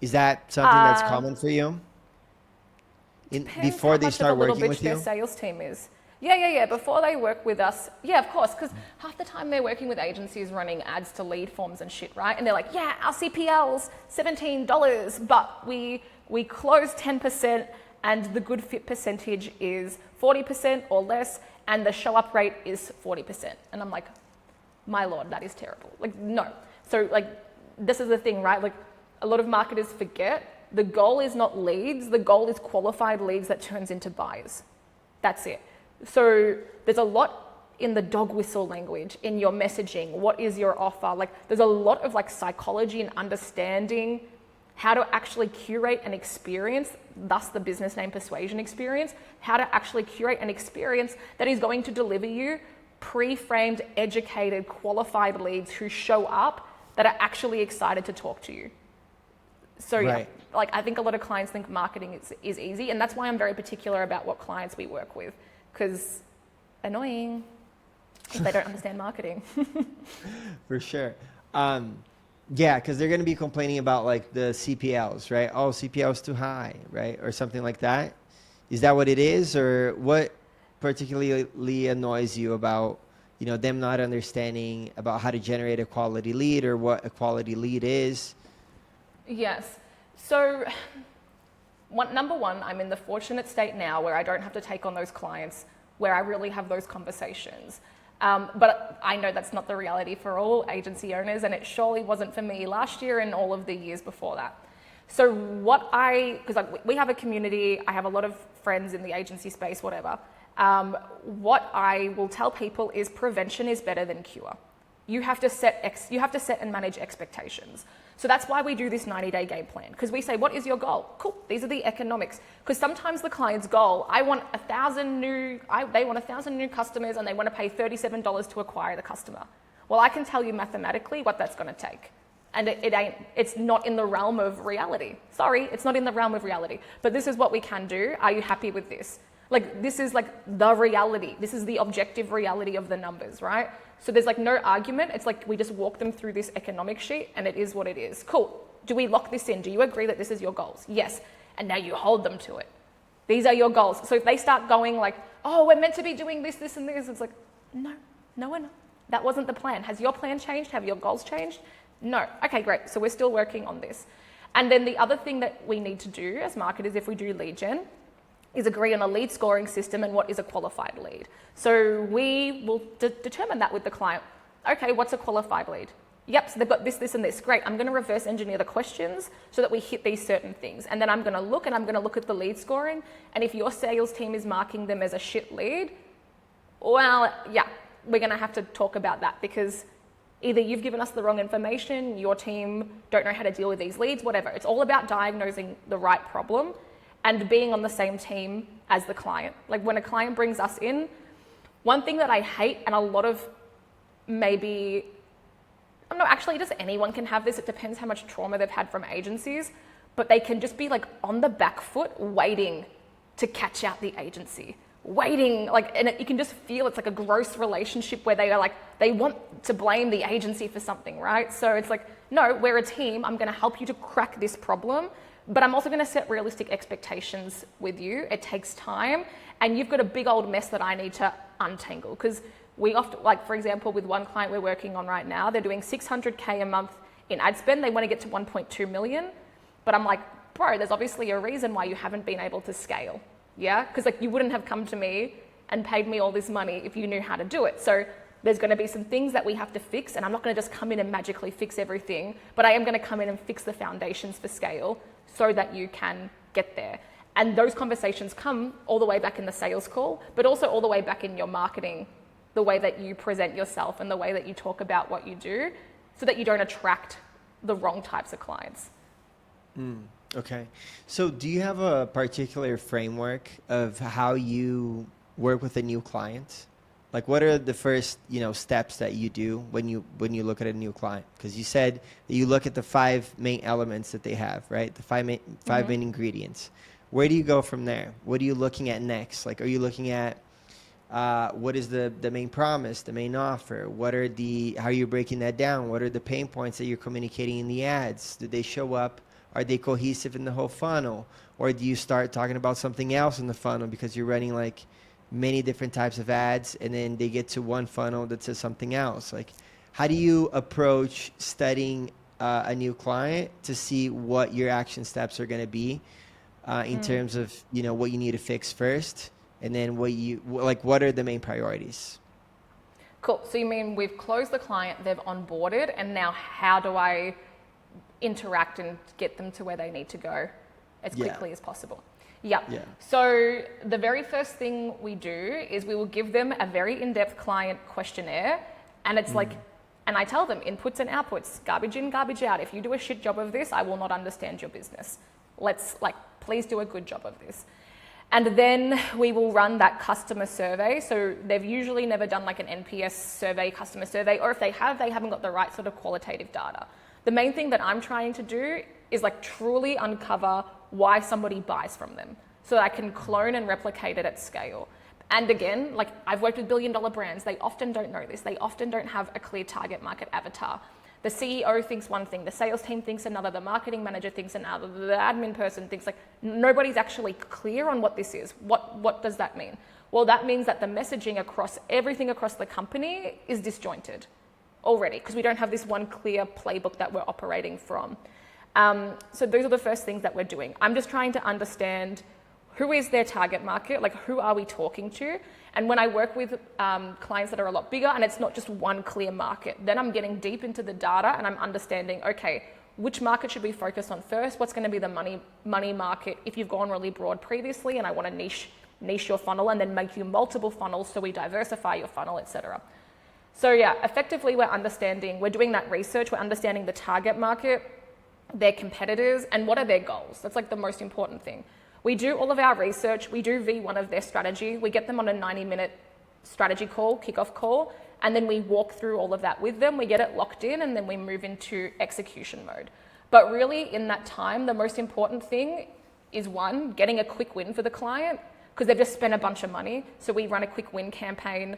Is that something that's common for you? Before they start working with you? Their sales team is. Yeah. Before they work with us, yeah, of course, because half the time they're working with agencies running ads to lead forms and shit, right? And they're like, yeah, our CPL's $17, but we close 10%, and the good fit percentage is 40% or less, and the show up rate is 40%. And I'm like, my lord, that is terrible. Like, no. So like, this is the thing, right? Like, a lot of marketers forget the goal is not leads. The goal is qualified leads that turns into buyers. That's it. So there's a lot in the dog whistle language, in your messaging. What is your offer? Like, there's a lot of like psychology and understanding how to actually curate an experience, thus the business name Persuasion Experience, how to actually curate an experience that is going to deliver you pre-framed, educated, qualified leads who show up that are actually excited to talk to you. So yeah, like I think a lot of clients think marketing is easy, and that's why I'm very particular about what clients we work with, because annoying if they don't understand marketing. For sure. Yeah, because they're going to be complaining about like the CPLs, right? Oh, CPL is too high, right? Or something like that. Is that what it is? Or what particularly annoys you about, you know, them not understanding about how to generate a quality lead or what a quality lead is? Yes. So number one, I'm in the fortunate state now where I don't have to take on those clients, where I really have those conversations. But I know that's not the reality for all agency owners, and it surely wasn't for me last year and all of the years before that. So because like we have a community, I have a lot of friends in the agency space, whatever. What I will tell people is prevention is better than cure. You have to set and manage expectations. So that's why we do this 90-day game plan, because we say, what is your goal? Cool, these are the economics. Because sometimes the client's goal, they want 1,000 new customers, and they want to pay $37 to acquire the customer. Well, I can tell you mathematically what that's going to take. And it's not in the realm of reality. Sorry, it's not in the realm of reality. But this is what we can do. Are you happy with this? Like, this is like the reality. This is the objective reality of the numbers, right? So there's like no argument. It's like we just walk them through this economic sheet, and it is what it is. Cool. Do we lock this in? Do you agree that this is your goals? Yes. And now you hold them to it. These are your goals. So if they start going like, oh, we're meant to be doing this, this, and this, it's like, no, we're not. That wasn't the plan. Has your plan changed? Have your goals changed? No. Okay, great. So we're still working on this. And then the other thing that we need to do as marketers, if we do lead gen, is agree on a lead scoring system and what is a qualified lead. So we will determine that with the client. Okay, what's a qualified lead? Yep, so they've got this, this, and this. Great, I'm going to reverse engineer the questions so that we hit these certain things. And then I'm going to look at the lead scoring. And if your sales team is marking them as a shit lead, well, yeah, we're going to have to talk about that, because either you've given us the wrong information, your team don't know how to deal with these leads, whatever. It's all about diagnosing the right problem and being on the same team as the client. Like when a client brings us in, one thing that I hate, and a lot of maybe, no, actually just anyone can have this, it depends how much trauma they've had from agencies, but they can just be like on the back foot waiting to catch out the agency. Waiting, like, and you can just feel it's like a gross relationship where they are like, they want to blame the agency for something, right? So it's like, no, we're a team. I'm going to help you to crack this problem, but I'm also going to set realistic expectations with you. It takes time, and you've got a big old mess that I need to untangle, because we often, like for example, with one client we're working on right now, they're doing 600K a month in ad spend. They want to get to 1.2 million, but I'm like, bro, there's obviously a reason why you haven't been able to scale. Yeah, because like you wouldn't have come to me and paid me all this money if you knew how to do it. So there's going to be some things that we have to fix, and I'm not going to just come in and magically fix everything, but I am going to come in and fix the foundations for scale so that you can get there. And those conversations come all the way back in the sales call, but also all the way back in your marketing, the way that you present yourself and the way that you talk about what you do, so that you don't attract the wrong types of clients. Okay. So do you have a particular framework of how you work with a new client? Like what are the first, steps that you do when you look at a new client? Because you said that you look at the 5 main elements that they have, right? The five main ingredients. Where do you go from there? What are you looking at next? Like, are you looking at what is the main promise, the main offer? How are you breaking that down? What are the pain points that you're communicating in the ads? Do they show up? Are they cohesive in the whole funnel? Or do you start talking about something else in the funnel because you're running like many different types of ads, and then they get to one funnel that says something else? Like, how do you approach studying a new client to see what your action steps are going to be in terms of, what you need to fix first, and then what are the main priorities? Cool. So you mean we've closed the client, they've onboarded, and now how do I interact and get them to where they need to go as quickly as possible? Yeah. So the very first thing we do is we will give them a very in-depth client questionnaire, and it's like, and I tell them inputs and outputs, garbage in, garbage out. If you do a shit job of this, I will not understand your business. Please do a good job of this. And then we will run that customer survey. So they've usually never done like an NPS survey, customer survey, or if they have, they haven't got the right sort of qualitative data. The main thing that I'm trying to do is like truly uncover why somebody buys from them, so that I can clone and replicate it at scale. And again, like I've worked with billion-dollar brands. They often don't know this. They often don't have a clear target market avatar. The CEO thinks one thing, the sales team thinks another, the marketing manager thinks another, the admin person thinks like, nobody's actually clear on what this is. What does that mean? Well, that means that the messaging across everything across the company is disjointed already, because we don't have this one clear playbook that we're operating from. So those are the first things that we're doing. I'm just trying to understand who is their target market, like who are we talking to? And when I work with clients that are a lot bigger, and it's not just one clear market, then I'm getting deep into the data and I'm understanding, okay, which market should we focus on first? What's going to be the money market if you've gone really broad previously, and I want to niche your funnel and then make you multiple funnels so we diversify your funnel, etc. So yeah, effectively we're doing that research, we're understanding the target market, their competitors, and what are their goals. That's like the most important thing. We do all of our research, we do V1 of their strategy, we get them on a 90-minute strategy call, kickoff call, and then we walk through all of that with them, we get it locked in, and then we move into execution mode. But really in that time, the most important thing is one, getting a quick win for the client, because they've just spent a bunch of money. So we run a quick win campaign,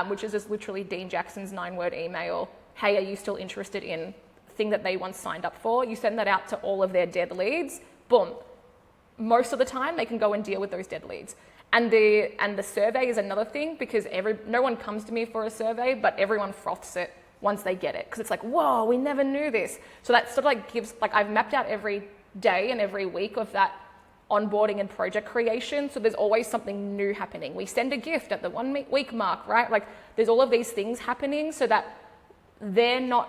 which is just literally Dean Jackson's 9-word email. Hey, are you still interested in thing that they once signed up for? You send that out to all of their dead leads. Boom. Most of the time they can go and deal with those dead leads. And the survey is another thing, because no one comes to me for a survey, but everyone froths it once they get it, because it's like, whoa, we never knew this. So that sort of like gives, like I've mapped out every day and every week of that onboarding and project creation. So there's always something new happening. We send a gift at the 1 week mark, right? Like there's all of these things happening so that they're not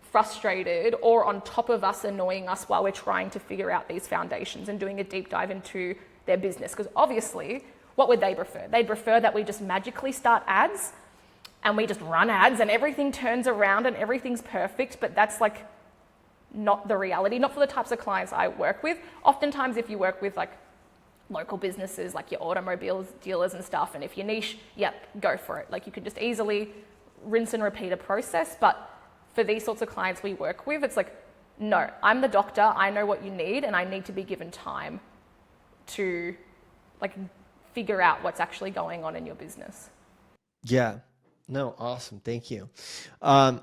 frustrated or on top of us annoying us while we're trying to figure out these foundations and doing a deep dive into their business. Because obviously, what would they prefer? They'd prefer that we just magically start ads and we just run ads and everything turns around and everything's perfect, but that's like not the reality, not for the types of clients I work with. Oftentimes, if you work with like local businesses, like your automobiles dealers and stuff, and if you're niche, yep, go for it. Like you can just easily rinse and repeat a process. But for these sorts of clients we work with, it's like, no, I'm the doctor, I know what you need, and I need to be given time to like figure out what's actually going on in your business. Yeah, no, awesome. Thank you. I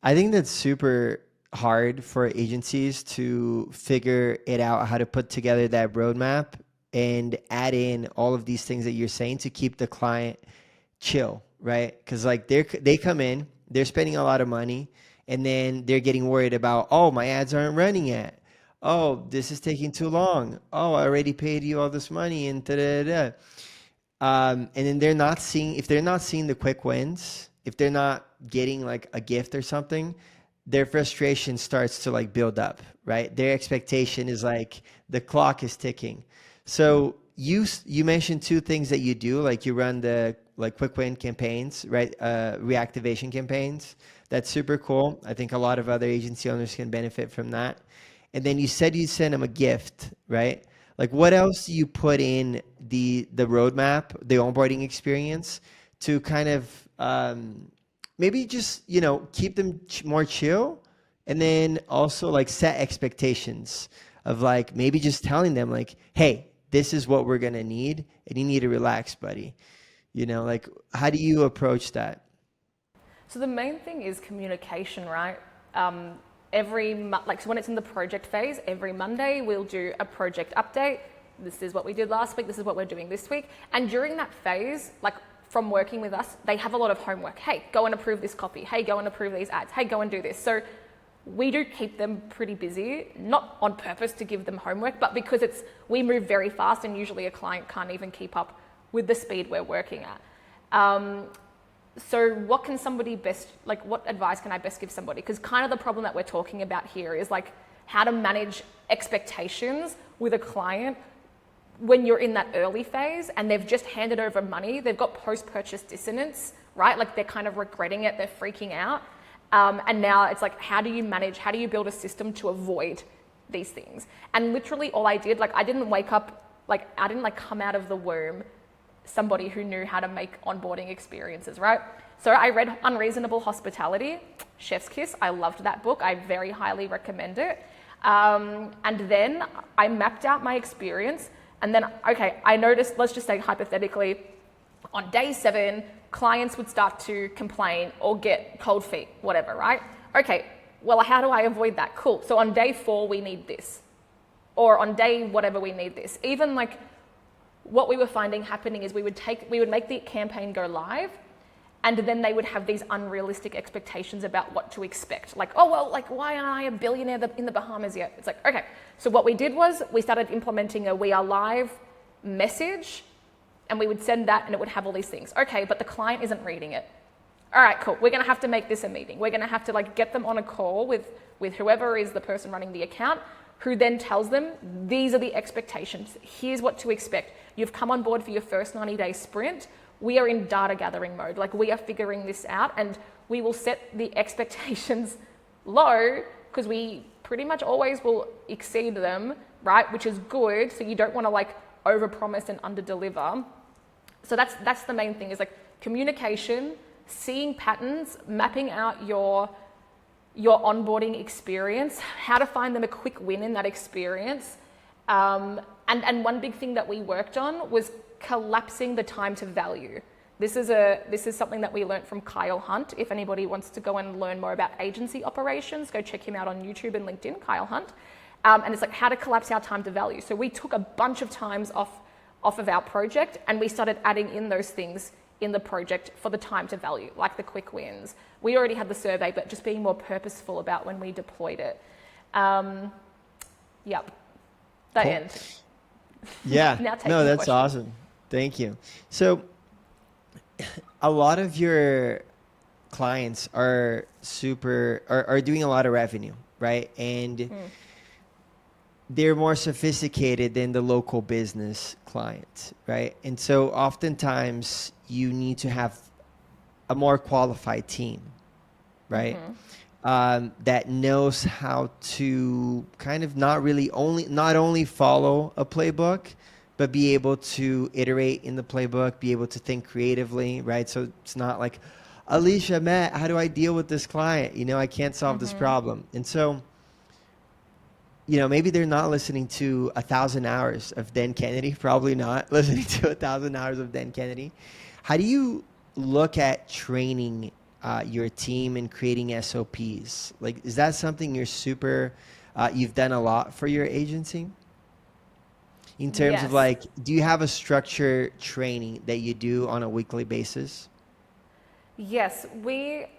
think that's super hard for agencies to figure it out, how to put together that roadmap and add in all of these things that you're saying to keep the client chill, right? Because like they come in, they're spending a lot of money, and then they're getting worried about, oh, my ads aren't running yet. Oh, this is taking too long. Oh, I already paid you all this money, and da-da-da-da. And then if they're not seeing the quick wins, if they're not getting like a gift or something, their frustration starts to like build up, right? Their expectation is like the clock is ticking. So you mentioned two things that you do, like you run the like quick win campaigns, right? Reactivation campaigns. That's super cool. I think a lot of other agency owners can benefit from that. And then you said you send them a gift, right? Like what else do you put in the roadmap, the onboarding experience to kind of maybe just, you know, keep them more chill, and then also like set expectations of like maybe just telling them like, hey, this is what we're going to need and you need to relax, buddy. You know, like how do you approach that? So the main thing is communication, right? So when it's in the project phase, every Monday we'll do a project update. This is what we did last week. This is what we're doing this week. And during that phase, like from working with us, they have a lot of homework. Hey, go and approve this copy. Hey, go and approve these ads. Hey, go and do this. So we do keep them pretty busy, not on purpose to give them homework, but because we move very fast and usually a client can't even keep up with the speed we're working at. So what advice can I best give somebody? Because kind of the problem that we're talking about here is like how to manage expectations with a client when you're in that early phase and they've just handed over money, they've got post-purchase dissonance, right? Like they're kind of regretting it, they're freaking out. And now it's like, how do you build a system to avoid these things? And literally all I did, I didn't come out of the womb somebody who knew how to make onboarding experiences, right? So I read Unreasonable Hospitality, Chef's Kiss. I loved that book. I very highly recommend it. And then I mapped out my experience. And then, okay, I noticed, let's just say hypothetically, on day 7, clients would start to complain or get cold feet, whatever, right? Okay, well, how do I avoid that? Cool. So on day 4, we need this. Or on day whatever, we need this. Even what we were finding happening is we would make the campaign go live, and then they would have these unrealistic expectations about what to expect. Like, oh, well, why aren't I a billionaire in the Bahamas yet? It's like, okay. So what we did was we started implementing a "We are live" message, and we would send that and it would have all these things. Okay, but the client isn't reading it. All right, cool. We're gonna have to make this a meeting. We're gonna have to get them on a call with whoever is the person running the account, who then tells them, these are the expectations. Here's what to expect. You've come on board for your first 90-day sprint. We are in data gathering mode. We are figuring this out, and we will set the expectations low because we pretty much always will exceed them, right? Which is good. So you don't want to overpromise and underdeliver. So that's the main thing is communication, seeing patterns, mapping out your onboarding experience, how to find them a quick win in that experience. And one big thing that we worked on was collapsing the time to value. This is something that we learned from Kyle Hunt. If anybody wants to go and learn more about agency operations, go check him out on YouTube and LinkedIn, Kyle Hunt. And it's how to collapse our time to value. So we took a bunch of times off of our project and we started adding in those things in the project for the time to value, like the quick wins. We already had the survey, but just being more purposeful about when we deployed it. Yep, that Cool. end. Yeah, Now taking no, that's questions. awesome. Thank you. So a lot of your clients are are doing a lot of revenue, right? And they're more sophisticated than the local business client, right? And so oftentimes you need to have a more qualified team, right? That knows how to kind of not only follow a playbook, but be able to iterate in the playbook, be able to think creatively, right? So it's not like, Alisha, Matt, how do I deal with this client? You know, I can't solve this problem. And so, you know, maybe they're not listening to 1,000 hours of Dan Kennedy, probably not listening to 1,000 hours of Dan Kennedy. How do you look at training your team and creating SOPs? Like, is that something you've done a lot for your agency? In terms of Yes. like, do you have a structured training that you do on a weekly basis? Yes,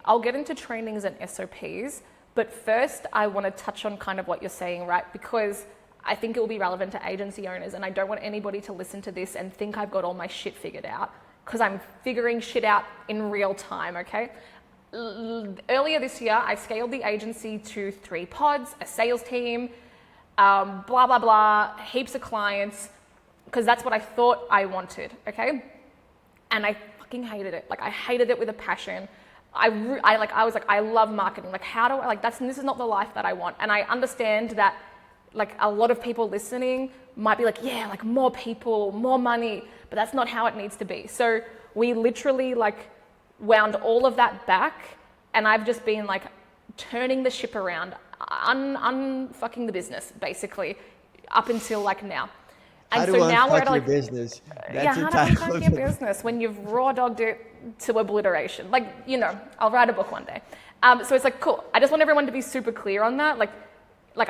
I'll get into trainings and SOPs, but first I want to touch on kind of what you're saying, right? Because I think it will be relevant to agency owners, and I don't want anybody to listen to this and think I've got all my shit figured out, because I'm figuring shit out in real time, okay? Earlier this year, I scaled the agency to 3 pods, a sales team, blah, blah, blah, heaps of clients, because that's what I thought I wanted, okay? And I fucking hated it. Like, I hated it with a passion. I was like, I love marketing. Like, how do I, like, this is not the life that I want. And I understand that, like, a lot of people listening might be like, yeah, like, more people, more money, but that's not how it needs to be. So we literally, like, wound all of that back, and I've just been, like, turning the ship around, unfucking the business, basically, up until, like, now. And How to so now we're unfuck at, your like, business. yeah, That's how to unfuck your business when you've raw dogged it to obliteration. Like, you know, I'll write a book one day. So it's like, cool. I just want everyone to be super clear on that. Like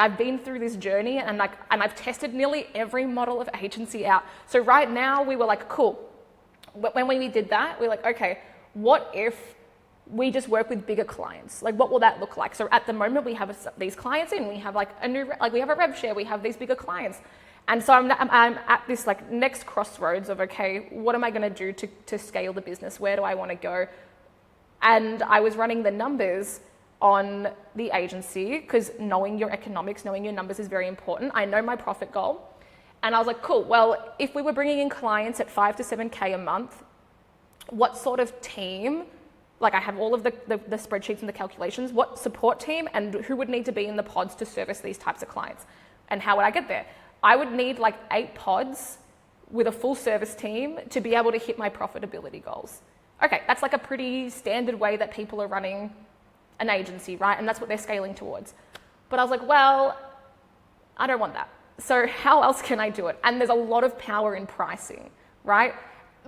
I've been through this journey, and I've tested nearly every model of agency out. So right now we were like, cool. When we did that, we're like, okay, what if we just work with bigger clients? Like, what will that look like? So at the moment we have these clients in, we have like we have a rev share, we have these bigger clients. And so I'm at this like next crossroads of, okay, what am I going to do to scale the business? Where do I want to go? And I was running the numbers on the agency, because knowing your economics, knowing your numbers is very important. I know my profit goal. And I was like, cool, well, if we were bringing in clients at 5 to 7K a month, what sort of team, like I have all of the spreadsheets and the calculations, what support team and who would need to be in the pods to service these types of clients? And how would I get there? I would need like 8 pods with a full service team to be able to hit my profitability goals. Okay, that's like a pretty standard way that people are running an agency, right? And that's what they're scaling towards. But I was like, well, I don't want that. So how else can I do it? And there's a lot of power in pricing, right?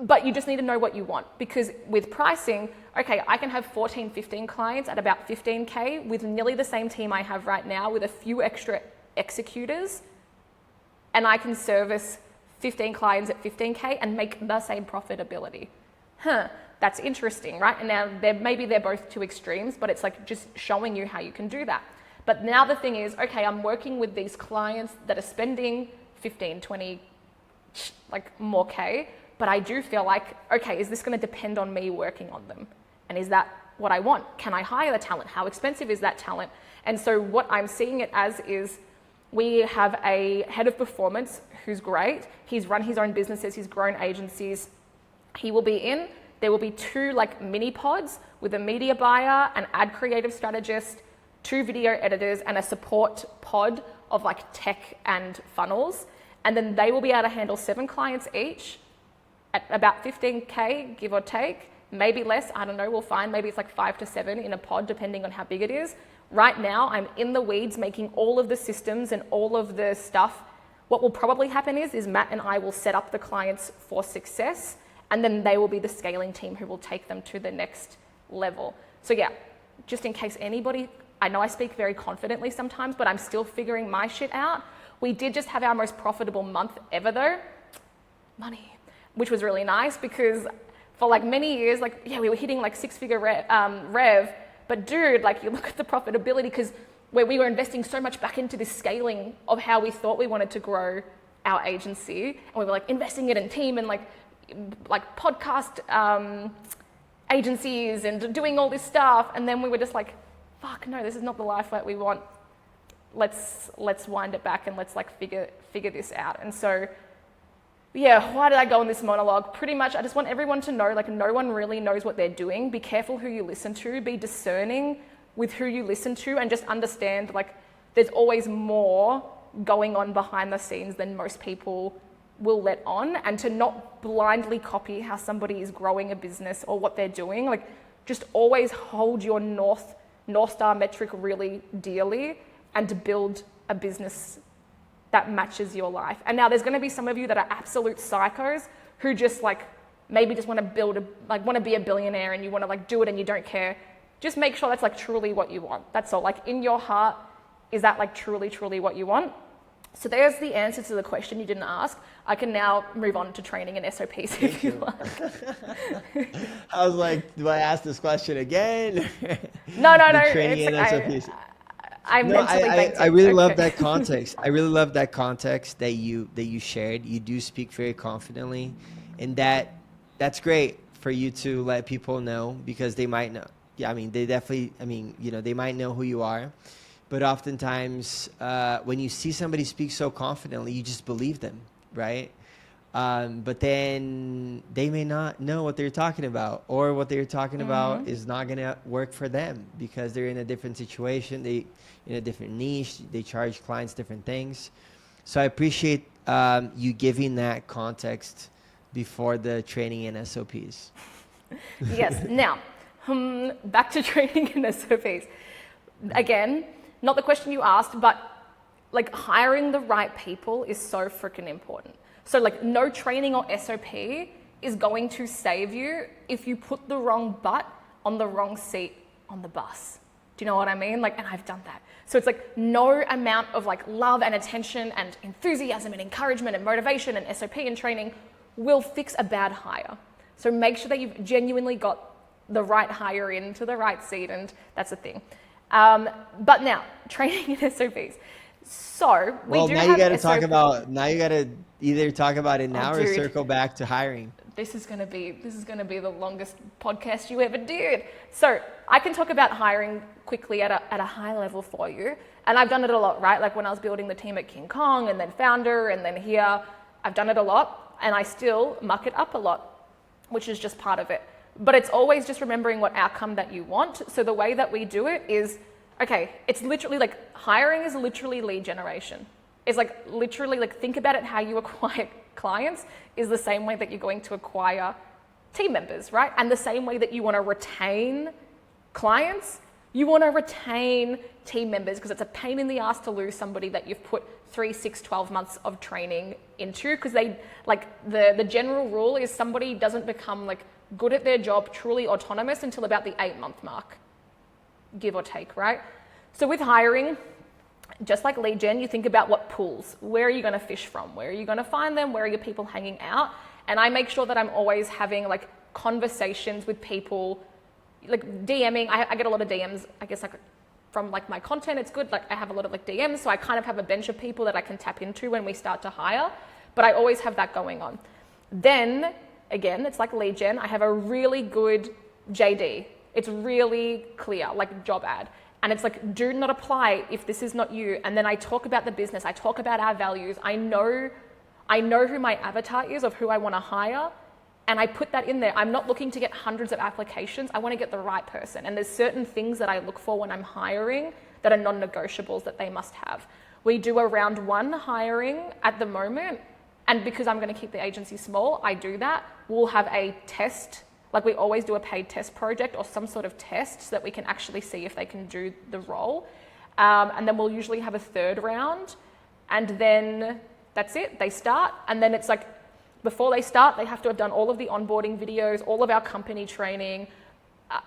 But you just need to know what you want, because with pricing, okay, I can have 14, 15 clients at about 15K with nearly the same team I have right now with a few extra executors, and I can service 15 clients at 15K and make the same profitability. That's interesting, right? And now maybe they're both two extremes, but it's like just showing you how you can do that. But now the thing is, okay, I'm working with these clients that are spending 15, 20, like more K, but I do feel like, okay, is this going to depend on me working on them? And is that what I want? Can I hire the talent? How expensive is that talent? And so what I'm seeing it as is, we have a head of performance who's great. He's run his own businesses, he's grown agencies. He will be in. There will be 2 like mini pods with a media buyer, an ad creative strategist, 2 video editors, and a support pod of like tech and funnels. And then they will be able to handle 7 clients each at about 15K, give or take, maybe less, I don't know, we'll find. Maybe it's like 5 to 7 in a pod, depending on how big it is. Right now, I'm in the weeds making all of the systems and all of the stuff. What will probably happen is Matt and I will set up the clients for success, and then they will be the scaling team who will take them to the next level. So yeah, just in case anybody, I know I speak very confidently sometimes, but I'm still figuring my shit out. We did just have our most profitable month ever though, money, which was really nice, because for like many years, like, yeah, we were hitting like 6-figure rev, but dude, like you look at the profitability, because where we were investing so much back into this scaling of how we thought we wanted to grow our agency, and we were like investing it in team and like podcast agencies and doing all this stuff, and then we were just like, fuck no, this is not the life that we want. Let's wind it back and let's like figure this out. And so, yeah, why did I go on this monologue? Pretty much, I just want everyone to know, like, no one really knows what they're doing. Be careful who you listen to. Be discerning with who you listen to, and just understand, like, there's always more going on behind the scenes than most people will let on, and to not blindly copy how somebody is growing a business or what they're doing. Like, just always hold your North Star metric really dearly, and to build a business that matches your life. And now there's going to be some of you that are absolute psychos who just like maybe just want to want to be a billionaire, and you want to like do it and you don't care. Just make sure that's like truly what you want. That's all. Like, in your heart, is that like truly what you want? So there's the answer to the question you didn't ask. I can now move on to training and SOPs if you like. I was like, do I ask this question again? No. Training and SOPs. I really love that context. I really love that context that you shared. You do speak very confidently, and that's great for you to let people know, because they might know. Yeah, I mean, they definitely. I mean, they might know who you are, but oftentimes when you see somebody speak so confidently, you just believe them, right? But then they may not know what they're talking about, or what they're talking about is not going to work for them because they're in a different situation. They in a different niche. They charge clients different things. So I appreciate you giving that context before the training and SOPs. Yes. Now, back to training and SOPs. Again, not the question you asked, but like hiring the right people is so freaking important. So like no training or SOP is going to save you if you put the wrong butt on the wrong seat on the bus. Do you know what I mean? Like, and I've done that. So it's like no amount of like love and attention and enthusiasm and encouragement and motivation and SOP and training will fix a bad hire. So make sure that you've genuinely got the right hire into the right seat, and that's the thing. But now, training and SOPs. So we do now have you got to talk about. Now you got to either talk about it now or circle back to hiring. This is going to be the longest podcast you ever did. So I can talk about hiring quickly at a high level for you, and I've done it a lot, right? Like when I was building the team at King Kong, and then Founder, and then here, I've done it a lot, and I still muck it up a lot, which is just part of it. But it's always just remembering what outcome that you want. So the way that we do it is, okay, it's literally like hiring is literally lead generation. It's like literally like think about it, how you acquire clients is the same way that you're going to acquire team members, right? And the same way that you want to retain clients, you want to retain team members, because it's a pain in the ass to lose somebody that you've put 3, 6, 12 months of training into, because they like the general rule is somebody doesn't become like good at their job, truly autonomous until about the 8-month mark, give or take, right? So with hiring, just like lead gen, you think about what pools, where are you going to fish from? Where are you going to find them? Where are your people hanging out? And I make sure that I'm always having like conversations with people, like DMing. I get a lot of DMs, I guess, like from like my content. It's good. Like I have a lot of like DMs, so I kind of have a bench of people that I can tap into when we start to hire, but I always have that going on. Then again, it's like lead gen. I have a really good JD. It's really clear, like job ad. And it's like, do not apply if this is not you. And then I talk about the business. I talk about our values. I know who my avatar is of who I want to hire. And I put that in there. I'm not looking to get hundreds of applications. I want to get the right person. And there's certain things that I look for when I'm hiring that are non-negotiables that they must have. We do a round 1 hiring at the moment. And because I'm going to keep the agency small, I do that. We'll have a test. Like we always do a paid test project or some sort of test so that we can actually see if they can do the role. And then we'll usually have a 3rd round, and then that's it, they start. And then it's like, before they start, they have to have done all of the onboarding videos, all of our company training,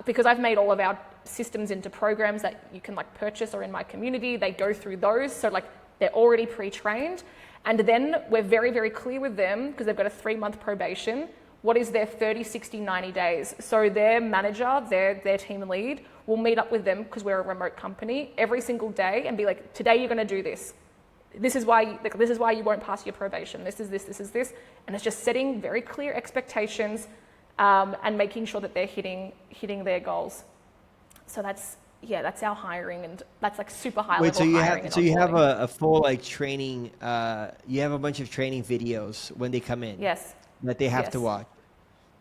because I've made all of our systems into programs that you can like purchase or in my community, they go through those. So like they're already pre-trained. And then we're very, very clear with them, because they've got a 3-month probation. what is their 30, 60, 90 days. So their manager, their team lead will meet up with them, because we're a remote company, every single day and be like, today you're going to do this. This is why you won't pass your probation. This is this. And it's just setting very clear expectations and making sure that they're hitting their goals. So that's our hiring, and that's like super high level hiring. So you have a full like training, you have a bunch of training videos when they come in. Yes. That they have to watch.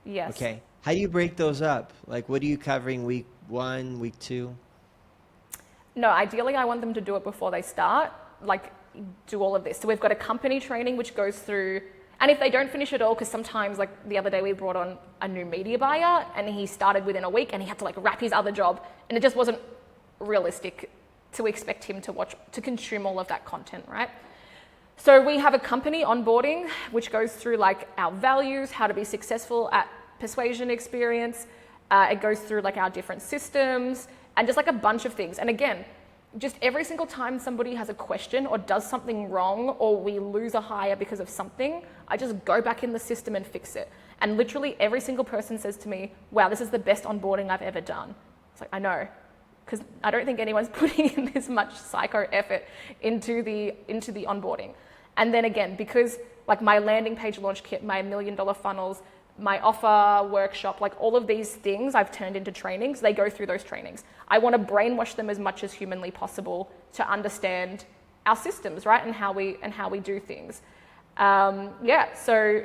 Yes. Okay. How do you break those up? Like, what are you covering week 1, week 2? No, ideally I want them to do it before they start, like do all of this. So we've got a company training which goes through, and if they don't finish it all, because sometimes, like the other day we brought on a new media buyer and he started within a week and he had to like wrap his other job, and it just wasn't realistic to expect him to consume all of that content, right? So we have a company onboarding, which goes through like our values, how to be successful at Persuasion Experience. It goes through like our different systems and just like a bunch of things. And again, just every single time somebody has a question or does something wrong, or we lose a hire because of something, I just go back in the system and fix it. And literally every single person says to me, wow, this is the best onboarding I've ever done. It's like, I know, because I don't think anyone's putting in this much psycho effort into the onboarding. And then again, because like my landing page launch kit, my $1 million funnels, my offer workshop, like all of these things I've turned into trainings, they go through those trainings. I want to brainwash them as much as humanly possible to understand our systems, right? And how we do things. So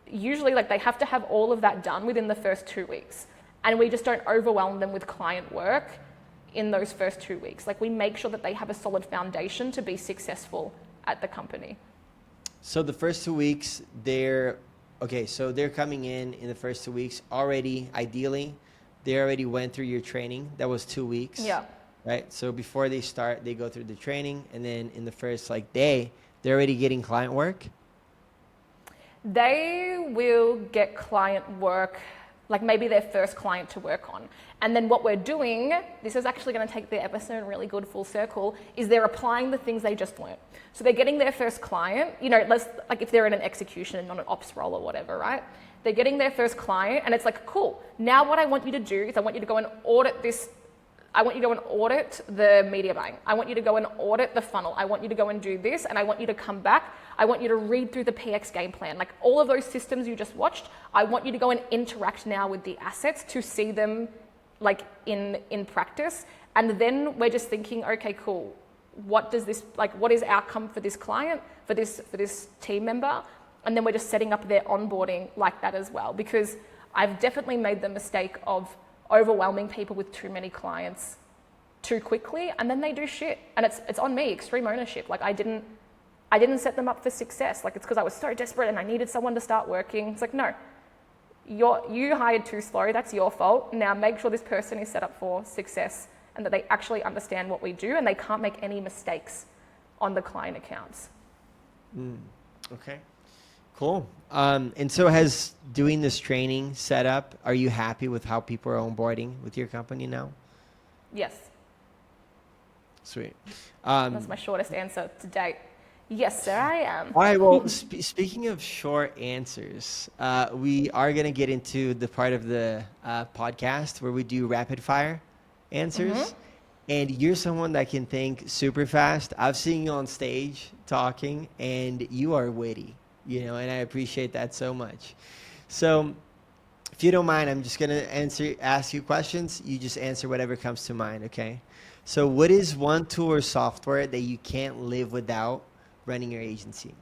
usually like they have to have all of that done within the first 2 weeks. And we just don't overwhelm them with client work in those first 2 weeks. Like we make sure that they have a solid foundation to be successful at the company. So the first 2 weeks, they're coming in the first 2 weeks already. Ideally, they already went through your training. That was 2 weeks. Yeah. Right. So before they start, they go through the training, and then in the first day, they're already getting client work. They will get client work, like maybe their first client to work on. And then what we're doing, this is actually going to take the episode really good full circle, is they're applying the things they just learned. So they're getting their first client, like if they're in an execution and not an ops role or whatever, right? They're getting their first client, and it's like, cool. Now what I want you to do is I want you to go and audit this. I want you to go and audit the media buying. I want you to go and audit the funnel. I want you to go and do this, and I want you to come back. I want you to read through the PX game plan. Like all of those systems you just watched, I want you to go and interact now with the assets to see them like in practice. And then we're just thinking, okay, cool. What is outcome for this client, for this team member? And then we're just setting up their onboarding like that as well, because I've definitely made the mistake of overwhelming people with too many clients too quickly, and then they do shit, and it's on me. Extreme ownership. Like I didn't set them up for success. Like it's because I was so desperate and I needed someone to start working. It's like, no, you hired too slow. That's your fault. Now make sure this person is set up for success and that they actually understand what we do, and they can't make any mistakes on the client accounts. Okay. Cool. And so has doing this training set up, are you happy with how people are onboarding with your company now? Yes. Sweet. That's my shortest answer to date. Yes, sir, I am. All right. Well, speaking of short answers, we are going to get into the part of the podcast where we do rapid fire answers. Mm-hmm. And you're someone that can think super fast. I've seen you on stage talking, and you are witty. And I appreciate that so much. So if you don't mind, I'm just going to ask you questions. You just answer whatever comes to mind, okay? So what is one tool or software that you can't live without running your agency?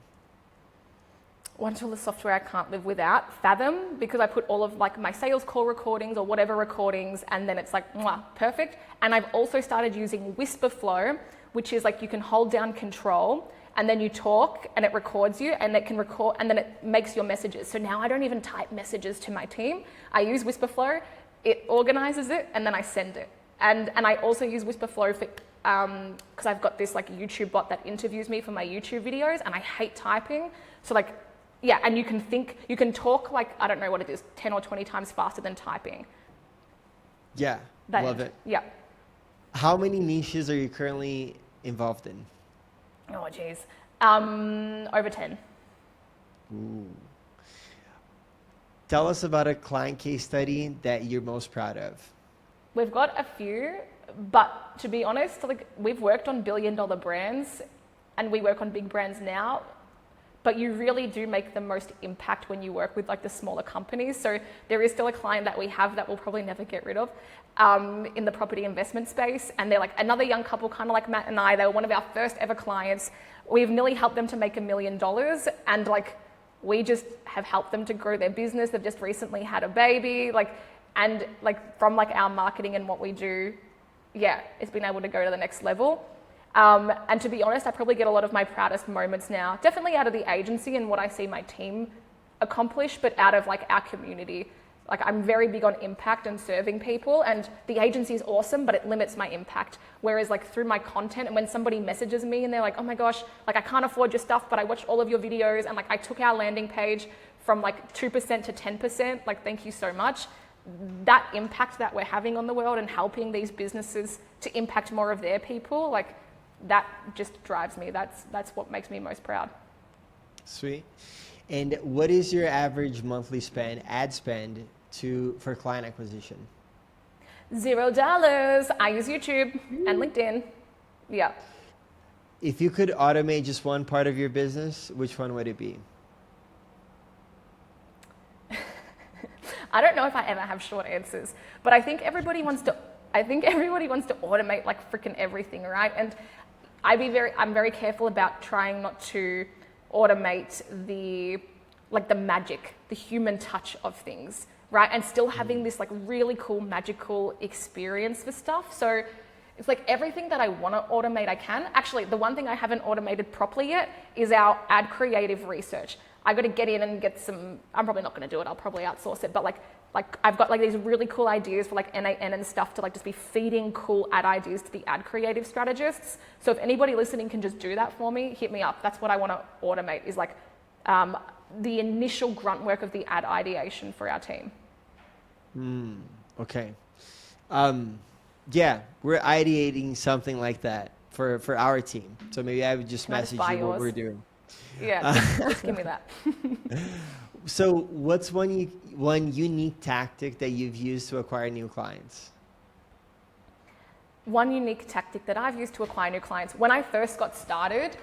One tool or software I can't live without, Fathom, because I put all of like my sales call recordings or whatever recordings, and then it's like, mwah, perfect. And I've also started using Whisperflow, which is like you can hold down control and then you talk and it records you, and it can record, and then it makes your messages. So now I don't even type messages to my team. I use Whisperflow, it organizes it, and then I send it. And I also use Whisperflow for, because I've got this like YouTube bot that interviews me for my YouTube videos, and I hate typing. So like, yeah, and you can talk like, I don't know what it is, 10 or 20 times faster than typing. Yeah, love it. Yeah. How many niches are you currently involved in? Oh, geez. 10. Ooh. Tell us about a client case study that you're most proud of. We've got a few, but to be honest, like we've worked on billion-dollar brands and we work on big brands now, but you really do make the most impact when you work with like the smaller companies. So there is still a client that we have that we'll probably never get rid of in the property investment space. And they're like another young couple, kind of like Matt and I. They were one of our first ever clients. We've nearly helped them to make $1 million, and like we just have helped them to grow their business. They've just recently had a baby, and from like our marketing and what we do, yeah, it's been able to go to the next level. And to be honest, I probably get a lot of my proudest moments now, definitely out of the agency and what I see my team accomplish, but out of like our community. Like I'm very big on impact and serving people, and the agency is awesome, but it limits my impact. Whereas like through my content, and when somebody messages me and they're like, oh my gosh, like I can't afford your stuff, but I watched all of your videos and like I took our landing page from like 2% to 10%, like thank you so much. That impact that we're having on the world and helping these businesses to impact more of their people, like that just drives me. That's what makes me most proud. Sweet. And what is your average monthly spend, ad spend for client acquisition? $0. I use YouTube and LinkedIn. Yeah. If you could automate just one part of your business, which one would it be? I don't know if I ever have short answers, but I think everybody wants to automate like freaking everything, right? And I'm very careful about trying not to automate the magic, the human touch of things, right? And still having this like really cool magical experience for stuff. So it's like everything that I want to automate, I can. Actually, the one thing I haven't automated properly yet is our ad creative research. I got to get in and get some, I'm probably not going to do it, I'll probably outsource it, but like I've got like these really cool ideas for like NAN and stuff to like just be feeding cool ad ideas to the ad creative strategists. So if anybody listening can just do that for me, hit me up. That's what I want to automate, is like the initial grunt work of the ad ideation for our team. Okay. Yeah, we're ideating something like that for our team. So maybe I would just message you what we're doing. Yeah, just give me that. So what's one unique tactic that you've used to acquire new clients? One unique tactic that I've used to acquire new clients. When I first got started,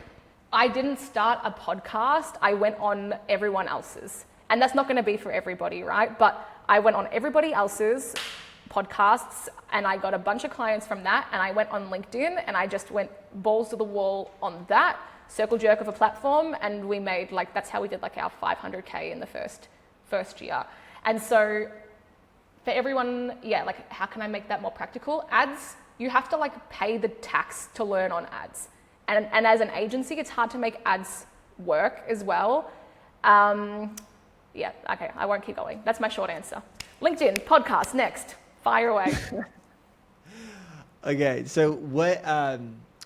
I didn't start a podcast. I went on everyone else's. And that's not going to be for everybody, right? But I went on everybody else's podcasts and I got a bunch of clients from that. And I went on LinkedIn and I just went balls to the wall on that. Circle jerk of a platform, and we made that's how we did our 500K in the first year. And so for everyone, how can I make that more practical? Ads, you have to pay the tax to learn on ads. And as an agency, it's hard to make ads work as well. Okay, I won't keep going. That's my short answer. LinkedIn, podcast, next. Fire away. Okay, so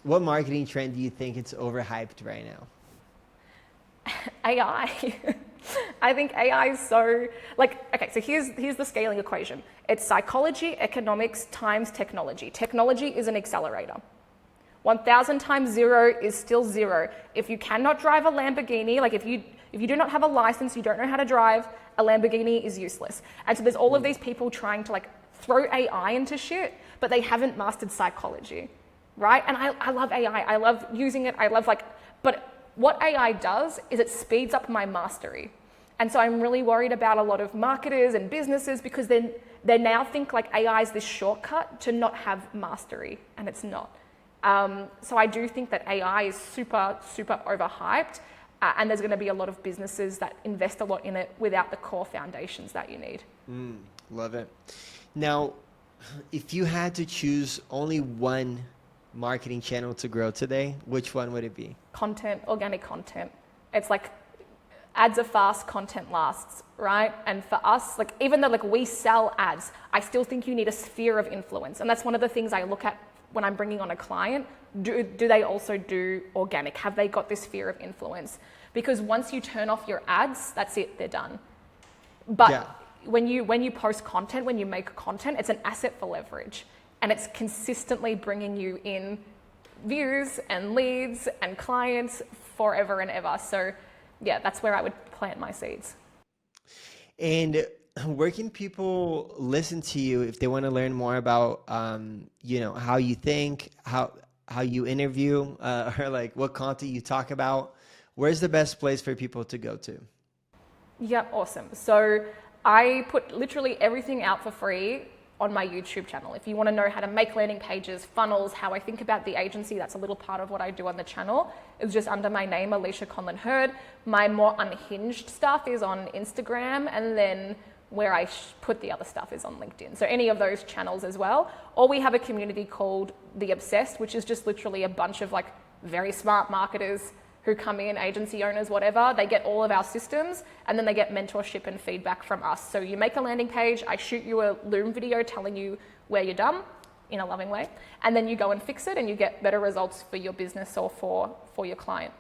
what marketing trend do you think it's overhyped right now? AI. I think AI is so so here's the scaling equation. It's psychology, economics times technology. Technology is an accelerator. 1,000 times 0 is still 0. If you cannot drive a Lamborghini, if you do not have a license, you don't know how to drive, a Lamborghini is useless. And so there's all of these people trying to throw AI into shit, but they haven't mastered psychology. Right? And I love AI. I love using it. But what AI does is it speeds up my mastery. And so I'm really worried about a lot of marketers and businesses because they now think AI is this shortcut to not have mastery, and it's not. So I do think that AI is super, super overhyped, and there's going to be a lot of businesses that invest a lot in it without the core foundations that you need. Love it. Now, if you had to choose only one marketing channel to grow today, which one would it be? Content, organic content. It's ads are fast, content lasts, right? And for us, even though we sell ads, I still think you need a sphere of influence. And that's one of the things I look at when I'm bringing on a client. Do they also do organic? Have they got this sphere of influence? Because once you turn off your ads, that's it, they're done. But when you post content, when you make content, it's an asset for leverage. And it's consistently bringing you in views and leads and clients forever and ever. So yeah, that's where I would plant my seeds. And where can people listen to you if they want to learn more about, how you think, how you interview, or like what content you talk about? Where's the best place for people to go to? Yep, awesome. So I put literally everything out for free on my YouTube channel. If you want to know how to make landing pages, funnels, how I think about the agency, that's a little part of what I do on the channel. It's just under my name, Alisha Conlin-Hurd. My more unhinged stuff is on Instagram, and then where I put the other stuff is on LinkedIn. So any of those channels as well. Or we have a community called The Obsessed, which is just literally a bunch of like very smart marketers who come in, agency owners, whatever. They get all of our systems, and then they get mentorship and feedback from us. So you make a landing page, I shoot you a Loom video telling you where you're done in a loving way, and then you go and fix it and you get better results for your business or for your client.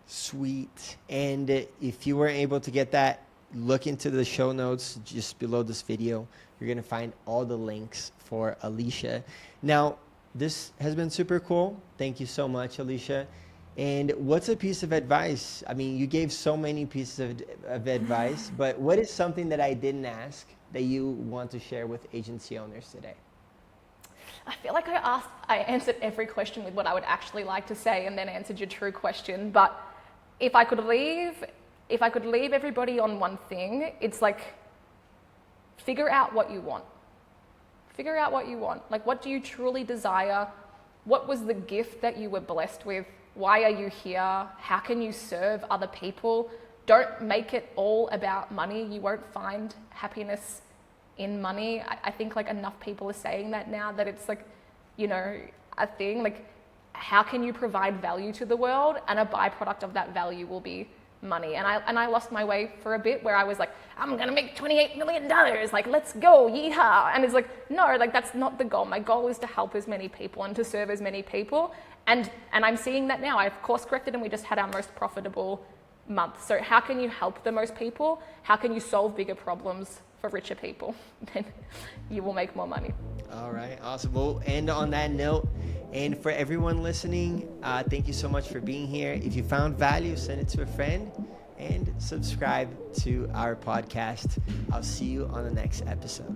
Sweet. And if you weren't able to get that, look into the show notes just below this video. You're going to find all the links for Alisha. Now, this has been super cool. Thank you so much, Alisha. And what's a piece of advice? I mean, you gave so many pieces of advice, but what is something that I didn't ask that you want to share with agency owners today? I feel like I answered every question with what I would actually like to say and then answered your true question. But if I could leave everybody on one thing, it's like, figure out what you want. Figure out what you want. Like, what do you truly desire? What was the gift that you were blessed with? Why are you here? How can you serve other people? Don't make it all about money. You won't find happiness in money. I think like enough people are saying that now, that it's like, a thing. Like, how can you provide value to the world? And a byproduct of that value will be money. And I lost my way for a bit, where I was like, I'm gonna make $28 million, like, let's go, yeehaw. And it's like, no, like, that's not the goal. My goal is to help as many people and to serve as many people. And I'm seeing that now. I've course corrected, and we just had our most profitable month. So how can you help the most people? How can you solve bigger problems for richer people? Then you will make more money. All right, awesome. We'll end on that note. And for everyone listening, thank you so much for being here. If you found value, send it to a friend and subscribe to our podcast. I'll see you on the next episode.